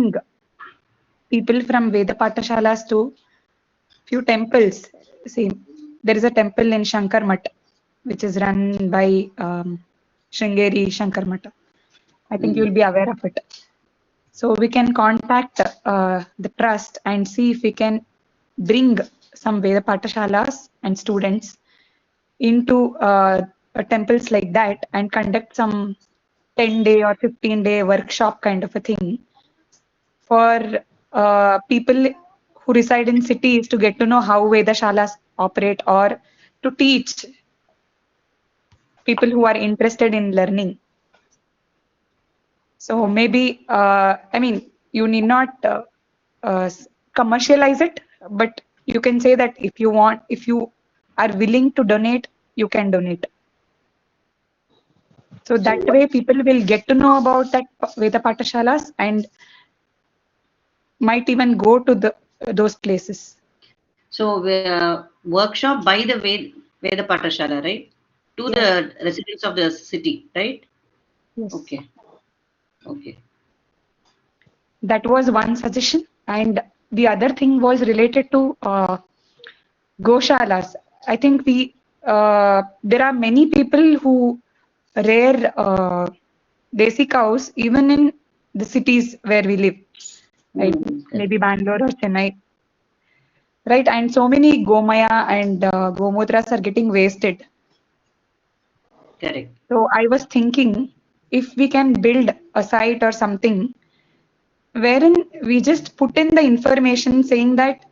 people from Veda Pathashalas to few temples? See, there is a temple in Shankar Math, which is run by Sringeri Shankar Math. I think you will be aware of it. So we can contact the trust and see if we can bring some Veda Pathashalas and students into temples like that and conduct some 10-day or 15-day workshop kind of a thing for people who reside in cities to get to know how Vedashalas operate, or to teach people who are interested in learning. So maybe, I mean, you need not commercialize it, but you can say that if you want, if you are willing to donate, you can donate. So that way people will get to know about that Veda Pathashalas and might even go to those places. So workshop by the Veda Pathashala, right? To the residents of the city, right? Yes. Okay. Okay. That was one suggestion. And the other thing was related to Goshalas. I think there are many people who rear desi cows even in the cities where we live, right? Maybe Bangalore or Chennai, right? And so many Gomaya and Gomutras are getting wasted. Correct. So I was thinking, if we can build a site or something wherein we just put in the information saying that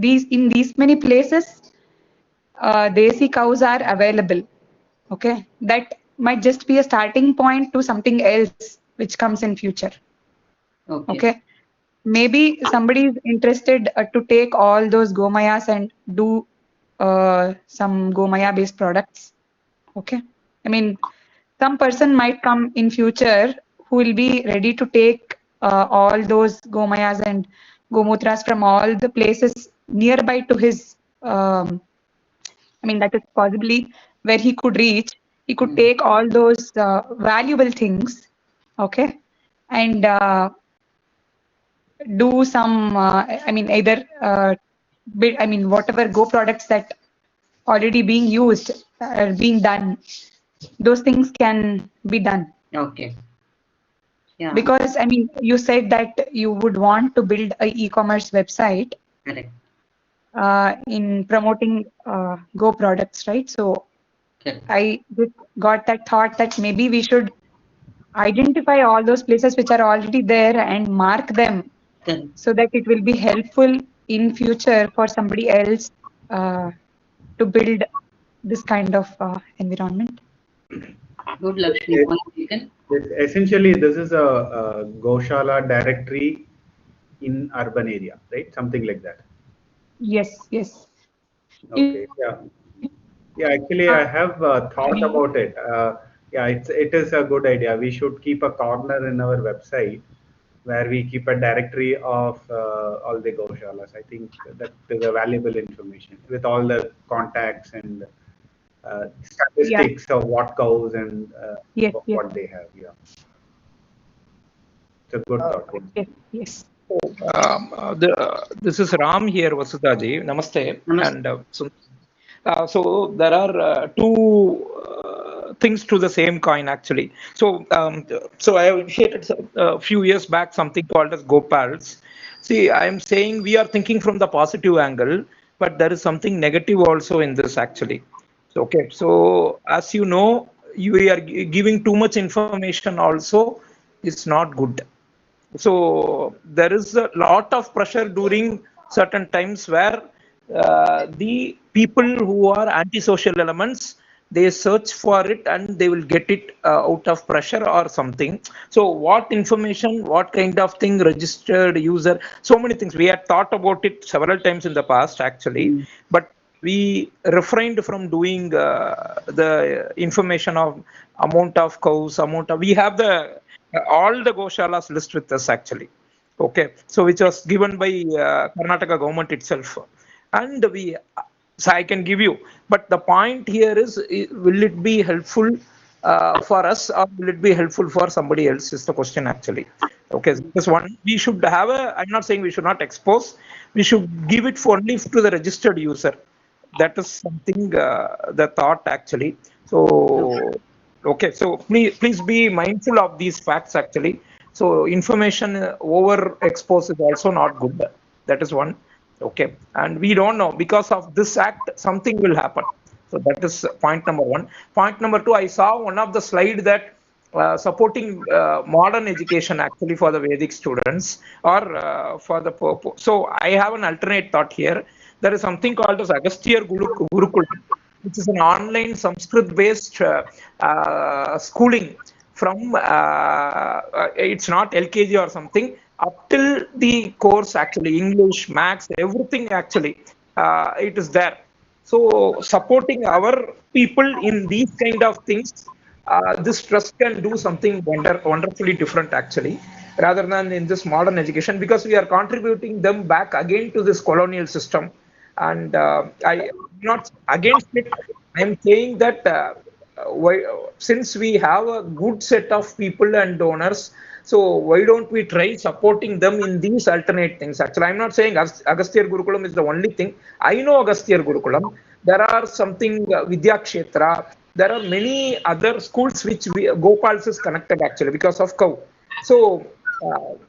in these many places desi cows are available. Okay, that might just be a starting point to something else which comes in future. Okay, maybe somebody is interested to take all those gomayas and do some gomaya based products. Okay, I mean, some person might come in future who will be ready to take all those gomayas and gomutras from all the places nearby to his I mean, that is possibly where he could reach. He could take all those valuable things, okay, and do some I mean, either I mean, whatever go products that already being used, being done, those things can be done. Okay. Yeah. Because I mean, you said that you would want to build a e-commerce website. Correct. In promoting go products, right? So I just got that thought that maybe we should identify all those places which are already there and mark them, so that it will be helpful in future for somebody else to build this kind of environment. Good, Lakshmi. It- Point taken. Essentially, this is a Goshala directory in urban area, right? Something like that. Yes, yes. Okay. Yeah. Yeah. Actually, I have thought about it. Yeah, it is a good idea. We should keep a corner in our website where we keep a directory of all the Goshalas. I think that is a valuable information with all the contacts and Yeah, statistics of what cows and yes, yes, what they have. Yeah, it's a good thought. Yeah. yes, yes. This is Ram here, Vasudhaji. Namaste. Namaste. And so there are two things to the same coin actually. So I have initiated a few years back something called as Gopals. See, I am saying we are thinking from the positive angle, but there is something negative also in this actually. Okay, so as you know, you are giving too much information also is not good. So there is a lot of pressure during certain times where the people who are antisocial elements, they search for it and they will get it out of pressure or something. So what information, what kind of thing, registered user, so many things. We had thought about it several times in the past actually, but we refrained from doing the information of amount of cows, we have the all the Goshalas list with us actually. Okay, so which was given by Karnataka government itself, and so I can give you. But the point here is, will it be helpful for us or will it be helpful for somebody else? Is the question actually. Okay, so this one we should have a. I'm not saying we should not expose. We should give it for only to the registered user. That is something the thought actually. So okay, so please be mindful of these facts actually. So information over expose is also not good. That is one. Okay, and we don't know because of this act something will happen. So that is point number one. Point number two, I saw one of the slide that supporting modern education actually for the Vedic students or for the so I have an alternate thought here. There is something called as Agastya Gurukulam, which is an online Sanskrit-based schooling from it's not LKG or something up till the course actually English, Maths, everything actually it is there. So supporting our people in these kind of things, this trust can do something wonderfully different actually, rather than in this modern education because we are contributing them back again to this colonial system. And I'm not against it. I'm saying that since we have a good set of people and donors, so why don't we try supporting them in these alternate things? Actually, I'm not saying Agastya Gurukulam is the only thing. I know Agastya Gurukulam. There are something Vidya Kshetra. There are many other schools which Gopals is connected actually because of cow. So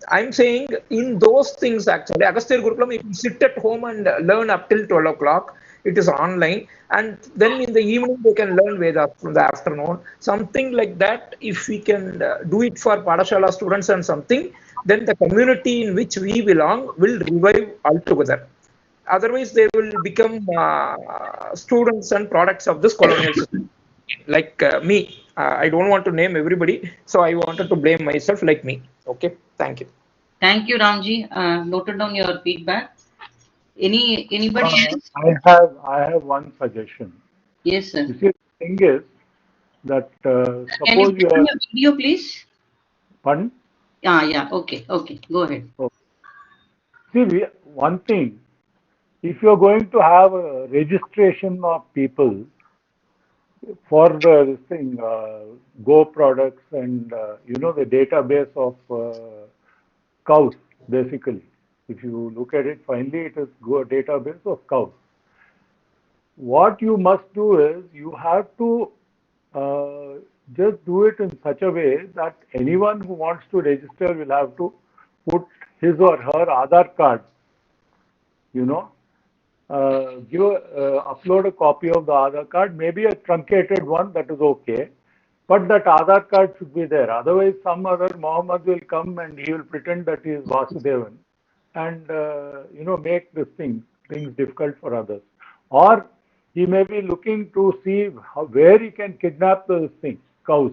I'm saying in those things actually, Agastya Gurukulam, if you sit at home and learn up till 12 o'clock, it is online. And then in the evening, they can learn Vedas from the afternoon. Something like that, if we can do it for Padashala students and something, then the community in which we belong will revive altogether. Otherwise, they will become students and products of this colonial system. Like me, I don't want to name everybody, so I wanted to blame myself like me. Okay, thank you. Thank you, Ramji. Noted down your feedback. Anybody else? I have one suggestion. Yes, sir. You see, the thing is that Can you suppose put you on are your video, please? pardon? Yeah. Okay. Go ahead. Oh. See, one thing, if you're going to have a registration of people for this thing, Go products and the database of cows, basically. If you look at it, finally it is Go database of cows. What you must do is you have to just do it in such a way that anyone who wants to register will have to put his or her Aadhaar card, upload a copy of the Aadhaar card, maybe a truncated one, that is okay. But that Aadhaar card should be there. Otherwise, some other Mohammed will come and he will pretend that he is Vasudevan and, make things difficult for others. Or he may be looking to see where he can kidnap those things. cows.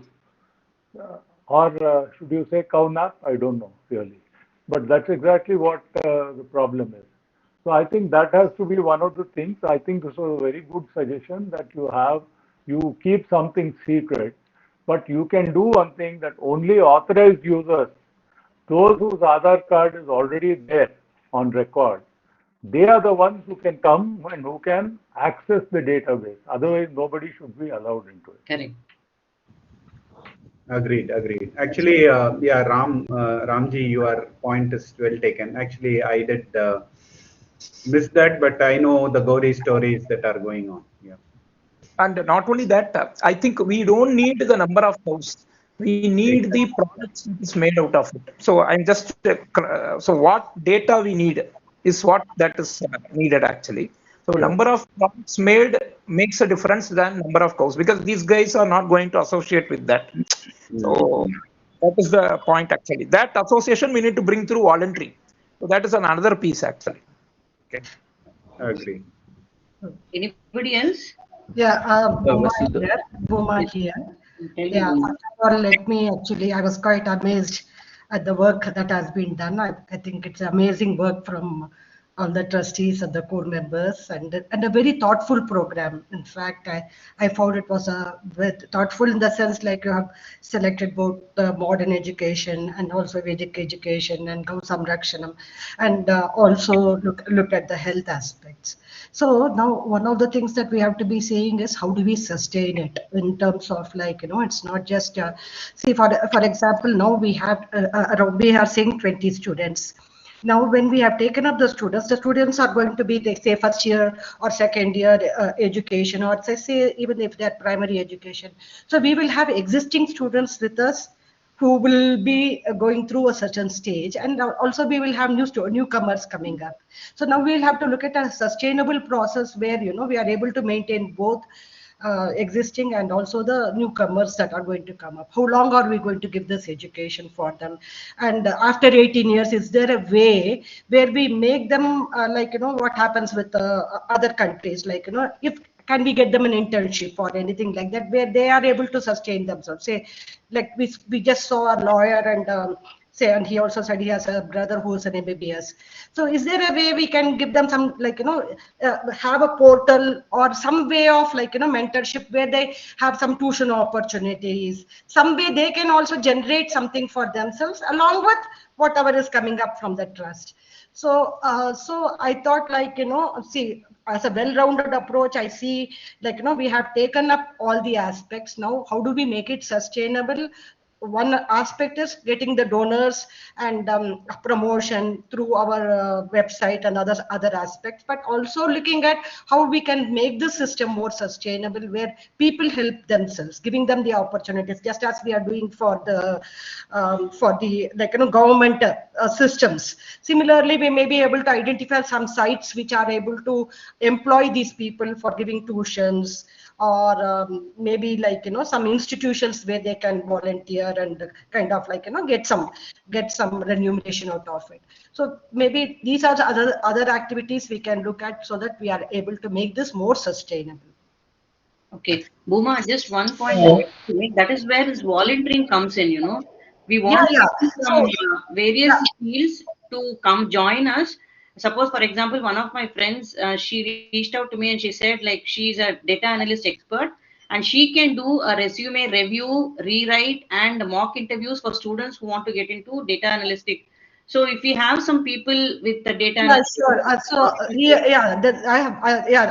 Or should you say cow nap? I don't know really. But that's exactly what the problem is. So I think that has to be one of the things. I think this was a very good suggestion that you keep something secret, but you can do one thing that only authorized users, those whose Aadhaar card is already there on record, they are the ones who can come and who can access the database. Otherwise, nobody should be allowed into it. Correct. Agreed, agreed. Actually, yeah, Ramji, your point is well taken. Actually, I did miss that, but I know the gory stories that are going on. Yeah. And not only that, I think we don't need the number of cows. We need the products that is made out of it. So I'm just so what data we need is what that is needed actually. So Sure. number of products made makes a difference than number of cows, because these guys are not going to associate with that. So that is the point actually. That association we need to bring through voluntary. So that is another piece actually. Okay. Agree. Anybody else? Yeah, Vasudha. Bhuma Yes. here. Tell me, Yeah, Bhuma. first of all, let me actually, I was quite amazed at the work that has been done. I think it's amazing work from all the trustees and the core members, and a very thoughtful program. In fact, I found it was a very thoughtful in the sense like you have selected both the modern education and also Vedic education and Gau Samrakshanam, and also look at the health aspects. So now one of the things that we have to be saying is how do we sustain it in terms of like, it's not just, see for example, now we have, we are saying 20 students. Now, when we have taken up the students are going to be, they say, first year or second year education, or say even if they're primary education. So we will have existing students with us who will be going through a certain stage, and also we will have newcomers coming up. So now we'll have to look at a sustainable process where we are able to maintain both existing and also the newcomers that are going to come up. How long are we going to give this education for them? And after 18 years, is there a way where we make them like what happens with other countries, like if can we get them an internship or anything like that where they are able to sustain themselves? Say, like we just saw a lawyer and say, and he also said he has a brother who is an MBBS. So is there a way we can give them some, like, have a portal or some way of, like, mentorship where they have some tuition opportunities, some way they can also generate something for themselves along with whatever is coming up from the trust. So, so I thought, like, see, as a well-rounded approach, I see, like, we have taken up all the aspects. Now, how do we make it sustainable? One aspect is getting the donors and promotion through our website and other aspects, but also looking at how we can make the system more sustainable, where people help themselves, giving them the opportunities, just as we are doing for the like government systems. Similarly, we may be able to identify some sites which are able to employ these people for giving tuitions, or maybe like some institutions where they can volunteer and kind of like get some remuneration out of it. So maybe these are the other activities we can look at so that we are able to make this more sustainable. Okay, Bhuma, just one point I want to make. That is where this volunteering comes in. We want people from various fields to come join us. Suppose, for example, one of my friends, she reached out to me and she said, like, she's a data analyst expert and she can do a resume review, rewrite, and mock interviews for students who want to get into data analytic. So if we have some people with the data, yeah, sure.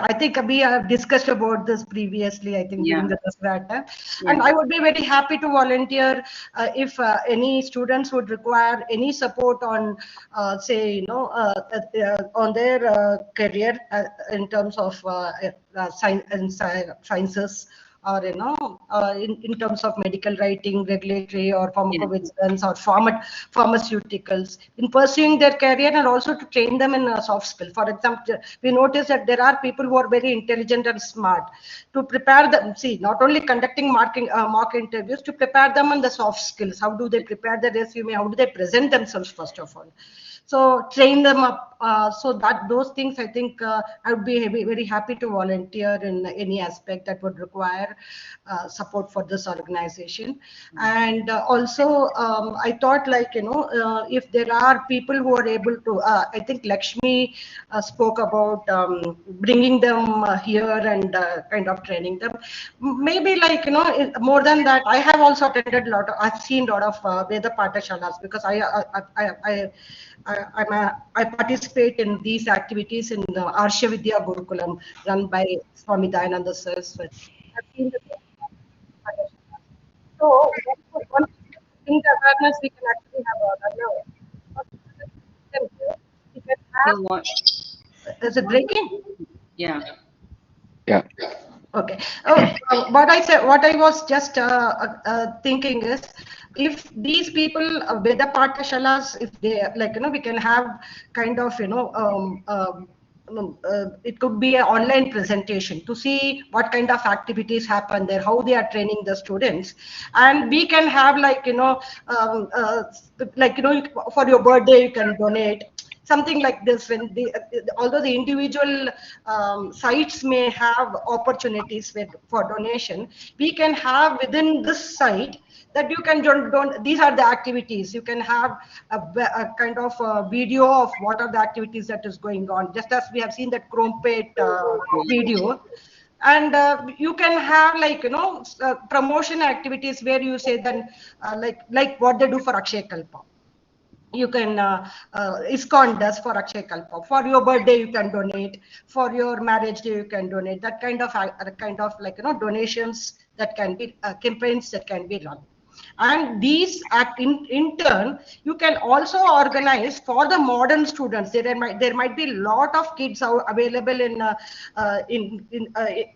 I think we have discussed about this previously, I think during the Dasra time. And I would be very happy to volunteer if any students would require any support on, say, on their career in terms of sciences, or in terms of medical writing, regulatory, or pharmacovigilance, or pharmaceuticals, in pursuing their career, and also to train them in a soft skill. For example, we notice that there are people who are very intelligent and smart. To prepare them, see, not only conducting mock interviews, to prepare them on the soft skills. How do they prepare the resume? How do they present themselves, first of all? So train them up. So that those things, I think I would be very happy to volunteer in any aspect that would require support for this organization. And also I thought, like, if there are people who are able to, I think Lakshmi spoke about bringing them here and kind of training them. Maybe, like, more than that, I have also attended a lot of, I've seen a lot of Veda Patashalas, because I participate in these activities in the Arsha Vidya Gurukulam run by Swami Dayananda Saraswati. I've seen the Patashalas. So one thing, the awareness we can actually have we can Your what? have. Is it breaking? Yeah. Yeah. Okay. What I was just thinking is, if these people, Veda Patashalas, if they, like, we can have kind of, it could be an online presentation to see what kind of activities happen there, how they are training the students, and we can have, like, for your birthday you can donate something like this. When although the individual sites may have opportunities for donation, we can have within this site that you can don't, these are the activities. You can have a kind of a video of what are the activities that is going on, just as we have seen that Chromepate video. And you can have, like, promotion activities where you say then like what they do for Akshay Kalpa. You can ISKCON does for Akshay Kalpa. For your birthday you can donate, for your marriage day you can donate. That kind of like, donations that can be campaigns that can be run. And these in turn you can also organize for the modern students. There might be a lot of kids available in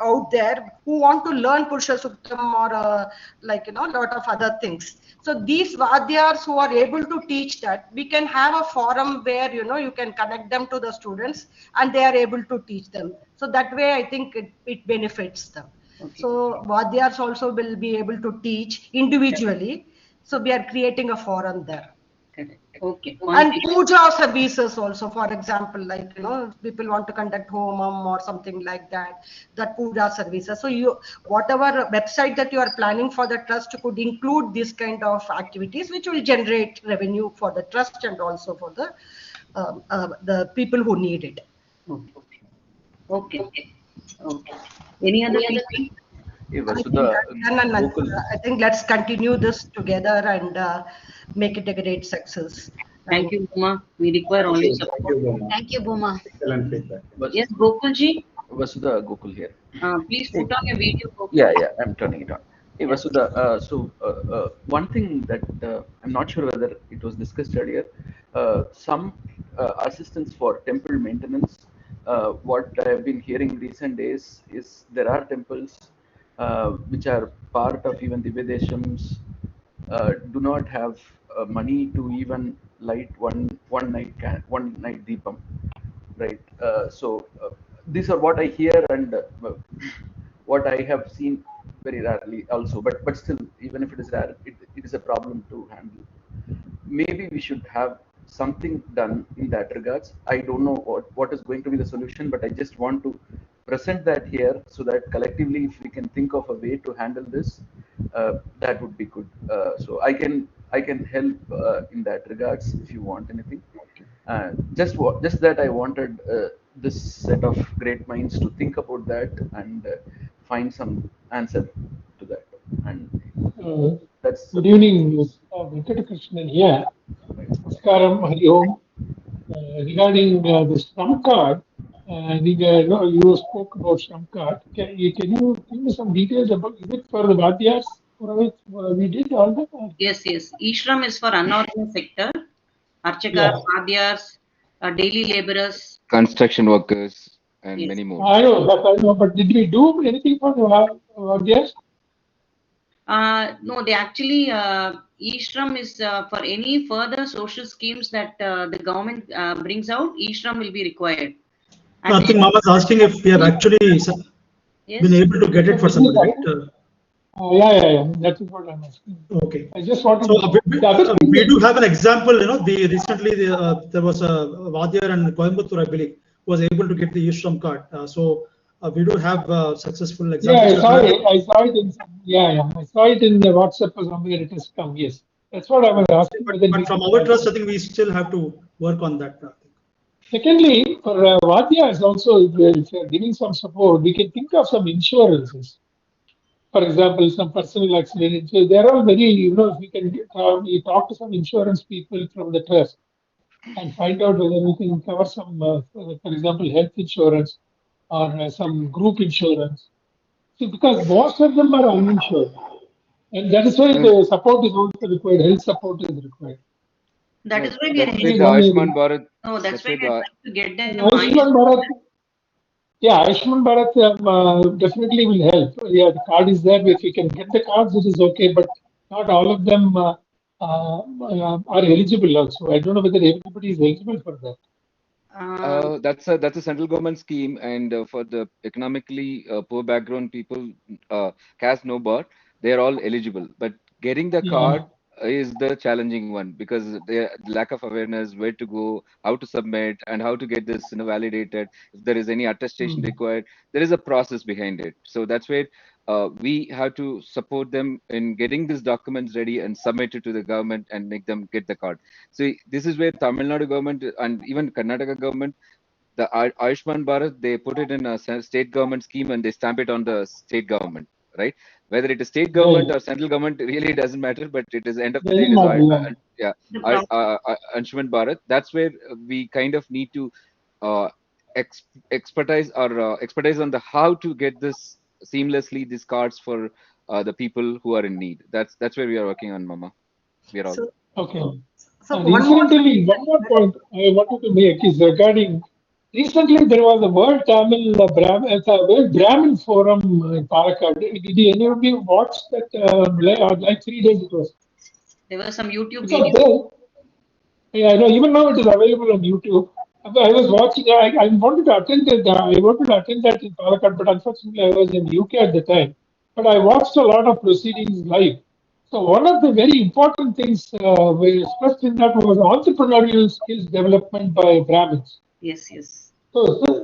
out there who want to learn Purusha Suktam or like, lot of other things. So these Vadyars who are able to teach that, we can have a forum where, you can connect them to the students and they are able to teach them. So that way I think it benefits them. Okay. So Vadyars also will be able to teach individually. So we are creating a forum there. Okay. And puja services also, for example, like, people want to conduct homam or something like that, that puja services. So whatever website that you are planning for the trust could include this kind of activities, which will generate revenue for the trust and also for the people who need it. Okay. Any other people? I think let's continue this together and make it a great success. Thank you, Bhuma. We require only support. Thank you, Bhuma. Excellent feedback. Yes, Gokulji. Vasudha, Gokul here. Please put on your video, Gokul. Yeah, I'm turning it on. Hey, Vasudha, one thing that I'm not sure whether it was discussed earlier, some assistance for temple maintenance. What I have been hearing recent days is there are temples which are part of even the Vedeshams, do not have money to even light one night deepam, right? These are what I hear and what I have seen very rarely also, but still, even if it is rare, it is a problem to handle. Maybe we should have something done in that regards. I don't know what is going to be the solution, but I just want to present that here so that collectively, if we can think of a way to handle this, that would be good. So I can help in that regards if you want anything. Just that I wanted this set of great minds to think about that and find some answer to that. And that's good evening, Venkatakrishnan here. Namaskaram, Hari Om. Regarding this trump card, you spoke about trump card. Can you give me some details about it for the Vadyas? We did all that? Yes. Ishram is for unorganized sector. Archakas, Vadyas, daily laborers, construction workers, and many more. I know, but did we do anything for the Vadyas? No, they actually, Ishram is for any further social schemes that the government brings out, Ishram will be required. I think Mama is asking if we have actually been able to get it for somebody, right? Yeah. That is what I'm asking. Okay. I just wanted So the other thing we is, do have an example. Recently there was a Vadyar in Coimbatore, I believe, was able to get the Ishram card. We do have successful yeah, examples. I saw it in I saw it in the WhatsApp or somewhere it has come. Yes, that's what I was asking whether we But from can our have trust, I some. think we still have to work on that. Secondly, for Vadyas also, if you're giving some support, we can think of some insurances. For example, some personal accident. So they're all very, if we can we talk to some insurance people from the trust and find out whether we can cover some, for example, health insurance or some group insurance. See, because most of them are uninsured. And that is why No, the support is also required, health support is required. That no, is why we are that's where Only the one area. Ayushman Bharat, no, that's that's why where we are the trying to get And them Ayushman Bharat, yeah, Ayushman Bharat definitely will help. Yeah, the card is there. If you can get the cards, it is okay, but not all of them are eligible also. I don't know whether everybody is eligible for that. That's a central government scheme, and for the economically poor background people, caste no bar, they are all eligible. But getting the Yeah. card is the challenging one because the lack of awareness, where to go, how to submit, and how to get this validated. If there is any attestation Mm. required, there is a process behind it. So that's where we have to support them in getting these documents ready and submit it to the government and make them get the card. So this is where Tamil Nadu government and even Karnataka government, the Ayushman Bharat, they put it in a state government scheme and they stamp it on the state government, right? Whether it is state government Right. or central government, really doesn't matter. But it is end of the day, it Doesn't is matter. Yeah. yeah, the problem. Ayushman Bharat. That's where we kind of need to uh, expertise on the how to get this seamlessly these cards for the people who are in need. That's where we are working on, Mama. We are all. So, Okay. so And one more thing. incidentally, one more point I wanted to make is regarding recently there was a World Tamil World Brahmin Forum in Palakkad. Did any of you watch that? Like 3 days it was. There were some YouTube Because videos. yeah, I know. Even now it is available on YouTube. I was watching. I wanted to attend it. I wanted to attend that in Palakkad, but unfortunately I was in UK at the time. But I watched a lot of proceedings live. So one of the very important things we expressed in that was entrepreneurial skills development by Brahmins. Yes.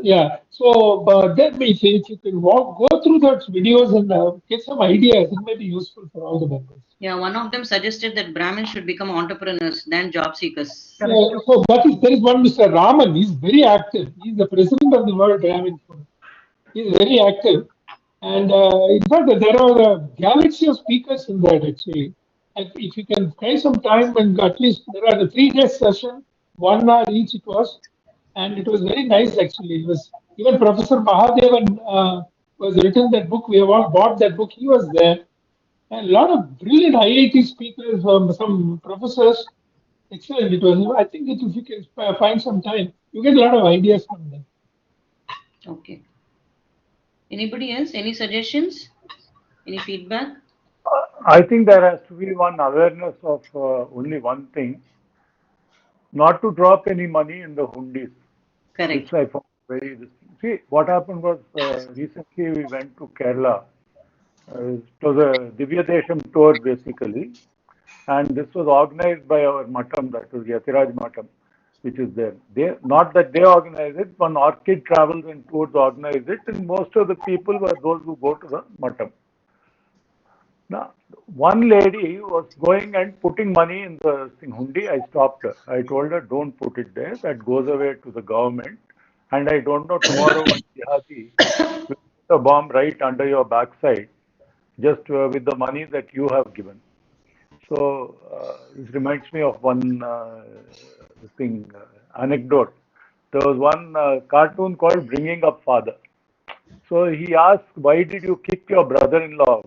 Yeah. So that means if you can go through those videos and get some ideas, it may be useful for all the members. Yeah, one of them suggested that Brahmins should become entrepreneurs than job seekers. So there is one Mr. Raman. He's very active. He's the president of the World Brahmin Forum. He's very active, and in fact, there are a galaxy of speakers in that actually. And if you can find some time and at least there are the 3 day session, 1 hour each it was, and it was very nice actually. It was even Professor Mahadevan was written that book. We have all bought that book. He was there, and a lot of brilliant IIT speakers, some professors. Excellent. It was. I think if you can find some time, you get a lot of ideas from them. Okay. Anybody else? Any suggestions? Any feedback? I think there has to be one awareness of only one thing, not to drop any money in the hundis. This Correct. I found very interesting. See, what happened was recently we went to Kerala. It was a Divya Desham tour basically, and this was organized by our Matam, that was Yatiraj Matam, which is there. They, not that they organize it, one Orchid Travels and Tours organize it, and most of the people were those who go to the Matam. Now, one lady was going and putting money in the hundi. I stopped her. I told her, don't put it there. That goes away to the government. And I don't know, tomorrow one jihadi will put a bomb right under your backside, just with the money that you have given. So this reminds me of one anecdote. There was one cartoon called Bringing Up Father. So he asked, why did you kick your brother-in-law?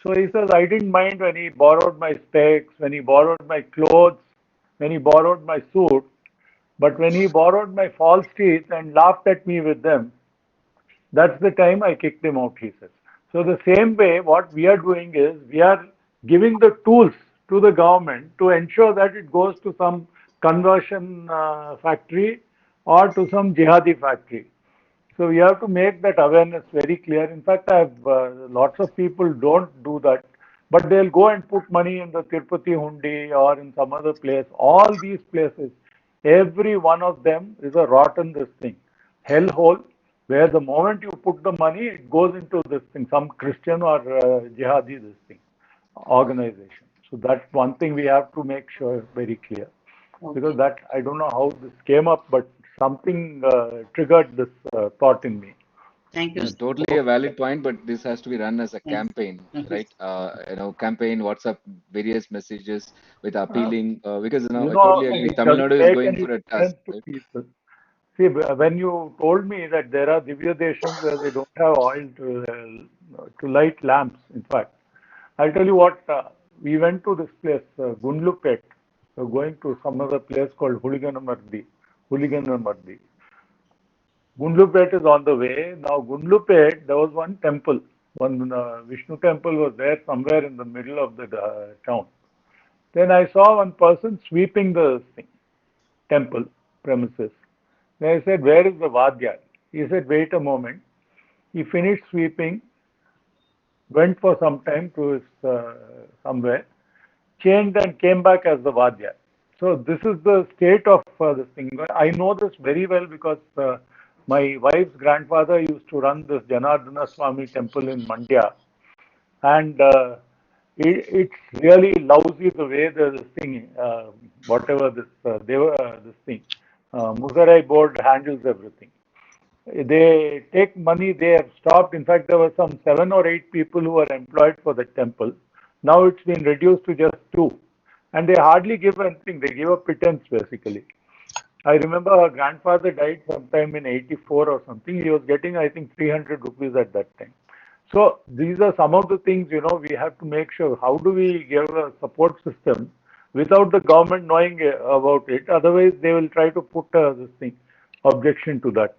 So he says, I didn't mind when he borrowed my specs, when he borrowed my clothes, when he borrowed my suit, but when he borrowed my false teeth and laughed at me with them, that's the time I kicked him out, he says. So the same way, what we are doing is we are giving the tools to the government to ensure that it goes to some conversion factory or to some jihadi factory. So we have to make that awareness very clear. In fact, I've lots of people don't do that, but they'll go and put money in the Tirupati Hundi or in some other place. All these places, every one of them is a rotten this thing, hellhole, where the moment you put the money, it goes into this thing, some Christian or jihadi this thing organization. So that's one thing we have to make sure very clear. Because that, I don't know how this came up, but something triggered this thought in me. Thank you. Totally a valid point, but this has to be run as a campaign, Okay. right? Campaign, WhatsApp, various messages with appealing, because I You totally know, agree. it Tamil doesn't Nadu is make going any for a task, difference to right? people. See, when you told me that there are Divya Deshams where they don't have oil to light lamps, in fact, I'll tell you what, we went to this place, Gunlupet, going to some other place called Huliganamardi. Gunlupet is on the way. Now, Gunlupet, there was one temple. One Vishnu temple was there somewhere in the middle of the town. Then I saw one person sweeping the temple premises. Then I said, "Where is the Vadya?" He said, "Wait a moment." He finished sweeping, went for some time to his somewhere, changed and came back as the Vadya. So this is the state of this thing. I know this very well because my wife's grandfather used to run this Janardana Swami temple in Mandya, and it's really lousy the way this thing, whatever this thing, Musarai board handles everything. They take money, they have stopped. In fact, there were some 7 or 8 people who were employed for the temple. Now it's been reduced to just 2. And they hardly give anything, they give a pittance basically. I remember our grandfather died sometime in 84 or something. He was getting, I think, 300 rupees at that time. So these are some of the things, we have to make sure. How do we give a support system without the government knowing about it? Otherwise, they will try to put objection to that.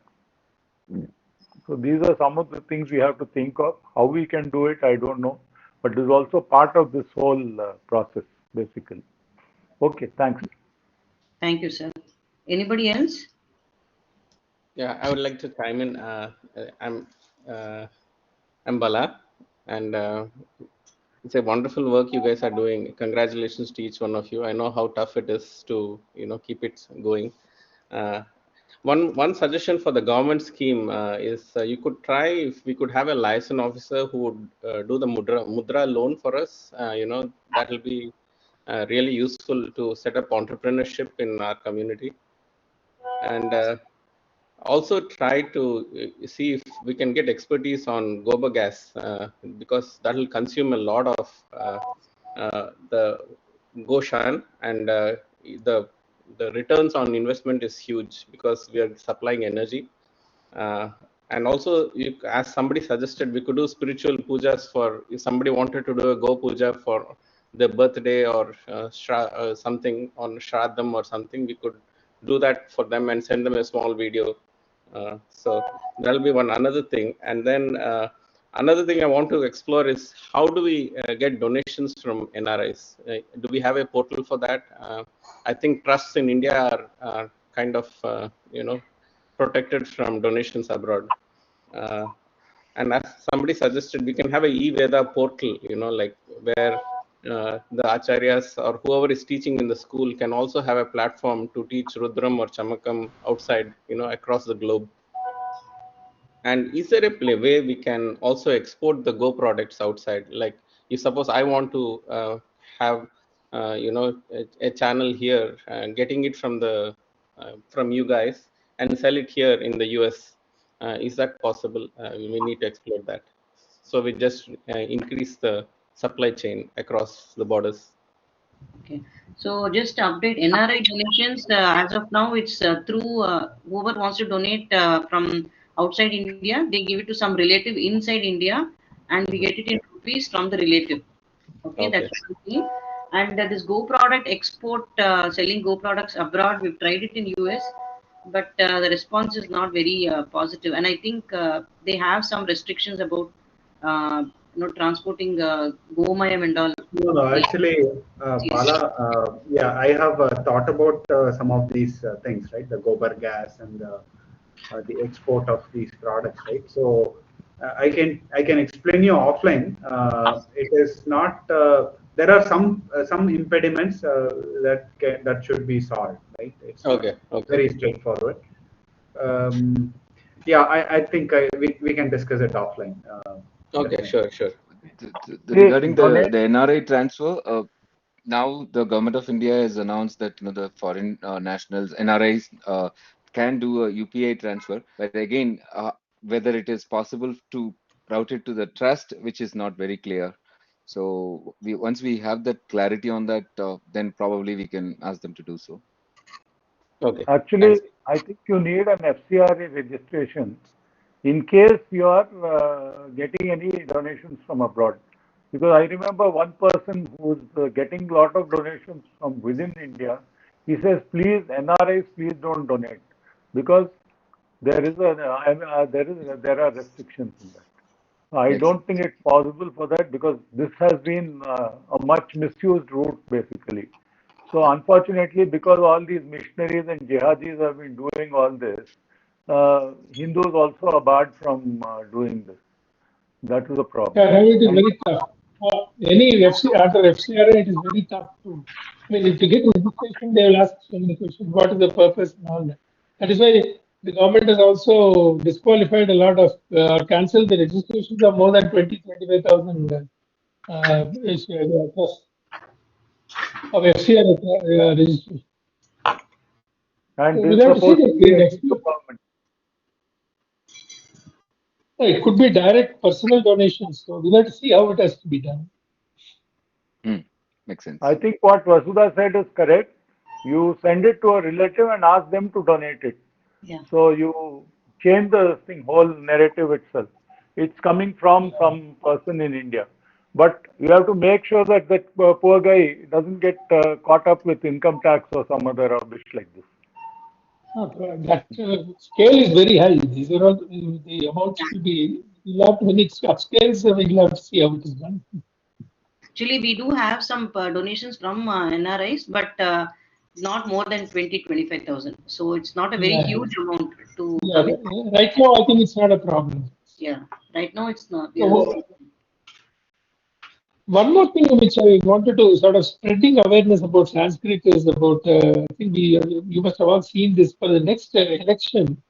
So these are some of the things we have to think of. How we can do it, I don't know. But it is also part of this whole process, basically. Okay, thanks. Thank you, sir. Anybody else? Yeah, I would like to chime in. I'm Bala, and it's a wonderful work you guys are doing. Congratulations to each one of you. I know how tough it is to keep it going. One suggestion for the government scheme is you could try if we could have a license officer who would do the mudra loan for us. That will be really useful to set up entrepreneurship in our community, and also try to see if we can get expertise on gobar gas because that will consume a lot of the goshan, and the returns on investment is huge because we are supplying energy. And also, as somebody suggested, we could do spiritual pujas for if somebody wanted to do a go puja for their birthday or something on Shraddam or something. We could do that for them and send them a small video. So that'll be another thing. And then another thing I want to explore is how do we get donations from NRIs? Do we have a portal for that? I think trusts in India are kind of protected from donations abroad. And as somebody suggested, we can have a e-Veda portal, like where the acharyas or whoever is teaching in the school can also have a platform to teach Rudram or Chamakam outside, across the globe. And is there a way we can also export the Go products outside? Like, if suppose I want to have, a channel here, getting it from you guys and sell it here in the US. Is that possible? We need to explore that. So we just increase the supply chain across the borders. Okay. So just to update NRI donations. As of now, it's through whoever wants to donate from outside India, they give it to some relative inside India, and we get it in rupees from the relative. Okay, that's one thing. And this Go product export, selling Go products abroad, we've tried it in US, but the response is not very positive. And I think they have some restrictions about transporting Gomayam and all. No, actually, Bala, yeah, I have thought about some of these things, right? The gobar gas and the export of these products, right? So I can explain you offline. It is not. There are some impediments that should be solved, right? It's not Okay. Okay. very straightforward. Yeah, I think we can discuss it offline. Okay. Definitely. Sure. Sure. Regarding the Donate. NRI transfer, now the government of India has announced that the foreign nationals NRIs can do a UPI transfer, but again, whether it is possible to route it to the trust, which is not very clear. So once we have that clarity on that, then probably we can ask them to do so. Okay. Actually, Thanks. I think you need an FCRA registration in case you are getting any donations from abroad. Because I remember one person who's getting a lot of donations from within India. He says, please, NRIs, please don't donate, because there are restrictions in that. I Makes don't sense. think it's possible for that, because this has been a much misused route basically. So unfortunately, because all these missionaries and jihadis have been doing all this, Hindus also are barred from doing this. That is a problem. Yeah, it is very tough. After FCRA, it is very tough to. I mean, to get registration, they will ask so many questions. What is the purpose and all that? That is why the government has also disqualified a lot of, cancelled the registrations of more than 25,000 plus of FCRA registration. And So this is we'll have to see supposed to be the a next. Hindu government. It could be direct personal donations. So we'll have to see how it has to be done. Makes sense. I think what Vasudha said is correct. You send it to a relative and ask them to donate it. Yeah. So you change the whole narrative itself. It's coming from some person in India. But you have to make sure that that poor guy doesn't get caught up with income tax or some other rubbish like this. That scale is very high. These are all the amounts will be. We'll have to, when it's upscales, we'll have to see how it is done. Actually, we do have some donations from NRIs, but not more than 25,000. So it's not a very Yeah. huge amount to Yeah, come in. right now I think it's not a problem. Yeah, right now it's not. So, one more thing which I wanted to sort of spreading awareness about Sanskrit is about, I think you must have all seen this for the next election.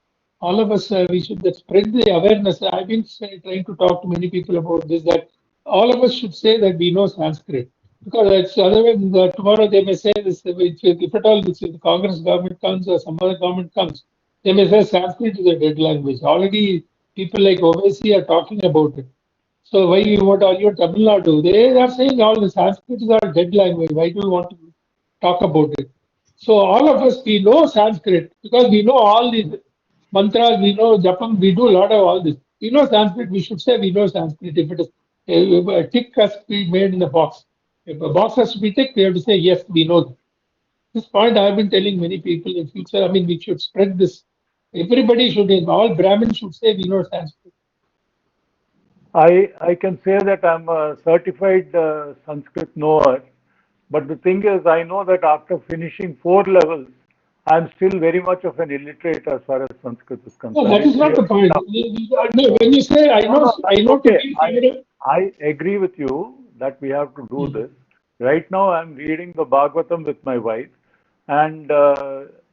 All of us, we should spread the awareness. I've been trying to talk to many people about this, that all of us should say that we know Sanskrit. Because it's otherwise, tomorrow they may say this, if at all the Congress government comes or some other government comes, they may say Sanskrit is a dead language. Already people like Ovaisi are talking about it. So why you want all your Tamil Nadu? They are saying all the Sanskrit is our dead language. Why do you want to talk about it? So all of us, we know Sanskrit because we know all these mantras, we know Japam, we do a lot of all this. We know Sanskrit, we should say we know Sanskrit. If it is a tick has to be made in the box. If a box has to be ticked, we have to say, yes, we know that. This point I have been telling many people in future, I mean, we should spread this. Everybody should, all Brahmins should say we know Sanskrit. I can say that I'm a certified Sanskrit knower, but the thing is, I know that after finishing 4 levels, I'm still very much of an illiterate as far as Sanskrit is No, concerned. that is It's not the really point. tough. No, when you say I know, I That's know to okay. be Kannada. I agree with you that we have to do this. Right now, I'm reading the Bhagavatam with my wife, and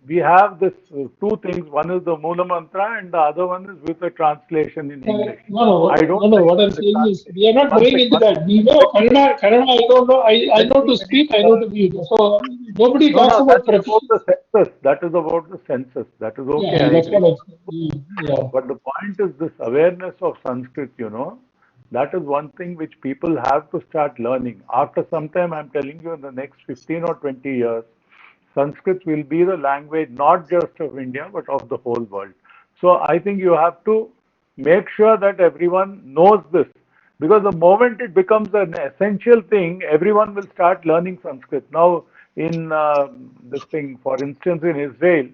we have this 2 things. One is the Mula Mantra, and the other one is with a translation in English. No, I don't like what I'm the saying is translation. we are not One going sec, into one that. We know Kannada, I don't know. I Let know me to finish. speak, I know to read. So nobody No, talks no, about that's about proficiency. the census. That is about the census. That is okay, Yeah, I that's agree. what I'm saying. Yeah. But the point is this awareness of Sanskrit, that is one thing which people have to start learning. After some time, I'm telling you, in the next 15 or 20 years, Sanskrit will be the language not just of India, but of the whole world. So I think you have to make sure that everyone knows this. Because the moment it becomes an essential thing, everyone will start learning Sanskrit. Now, in this thing, for instance, in Israel,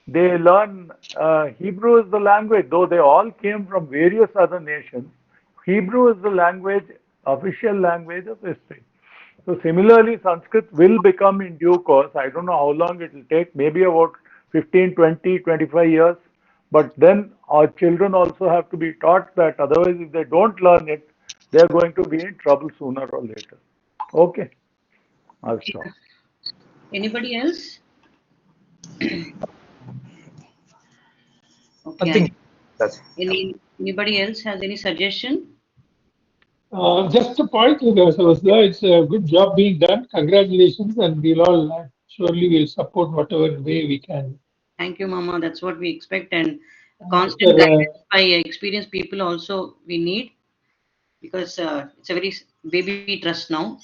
they learn Hebrew is the language, though they all came from various other nations. Hebrew is the language, official language of Israel. So similarly, Sanskrit will become in due course. I don't know how long it will take, maybe about 15, 20, 25 years. But then our children also have to be taught that, otherwise if they don't learn it, they're going to be in trouble sooner or later. Okay, I'll Okay. stop. Anybody else? I Okay. think that's Anybody else has any suggestion? Just to point to this, it's a good job being done. Congratulations, and we'll all surely will support whatever way we can. Thank you, Mama. That's what we expect, and Sir, constant guidance by experienced people also we need, because it's a very baby trust now.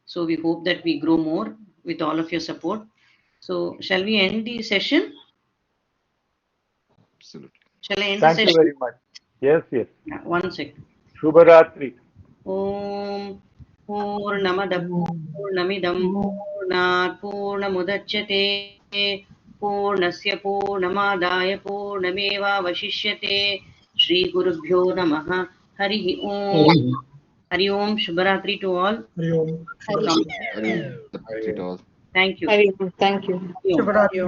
So we hope that we grow more with all of your support. So shall we end the session? Absolutely. Shall I end the Thank you session? very much. Yes, yes. Yeah, 1 second. Shubharatri. Om Purnamada Purnamidam Purnat Purnamudachyate Purnasya Purnamadaya Purnameva Vashishyate Shri Gurubhyo Namaha Hari Om. Hari Om. Shubharatri to all. Hari Om. Hari Om. Thank you. Thank you. Hari Om. Shubharatri.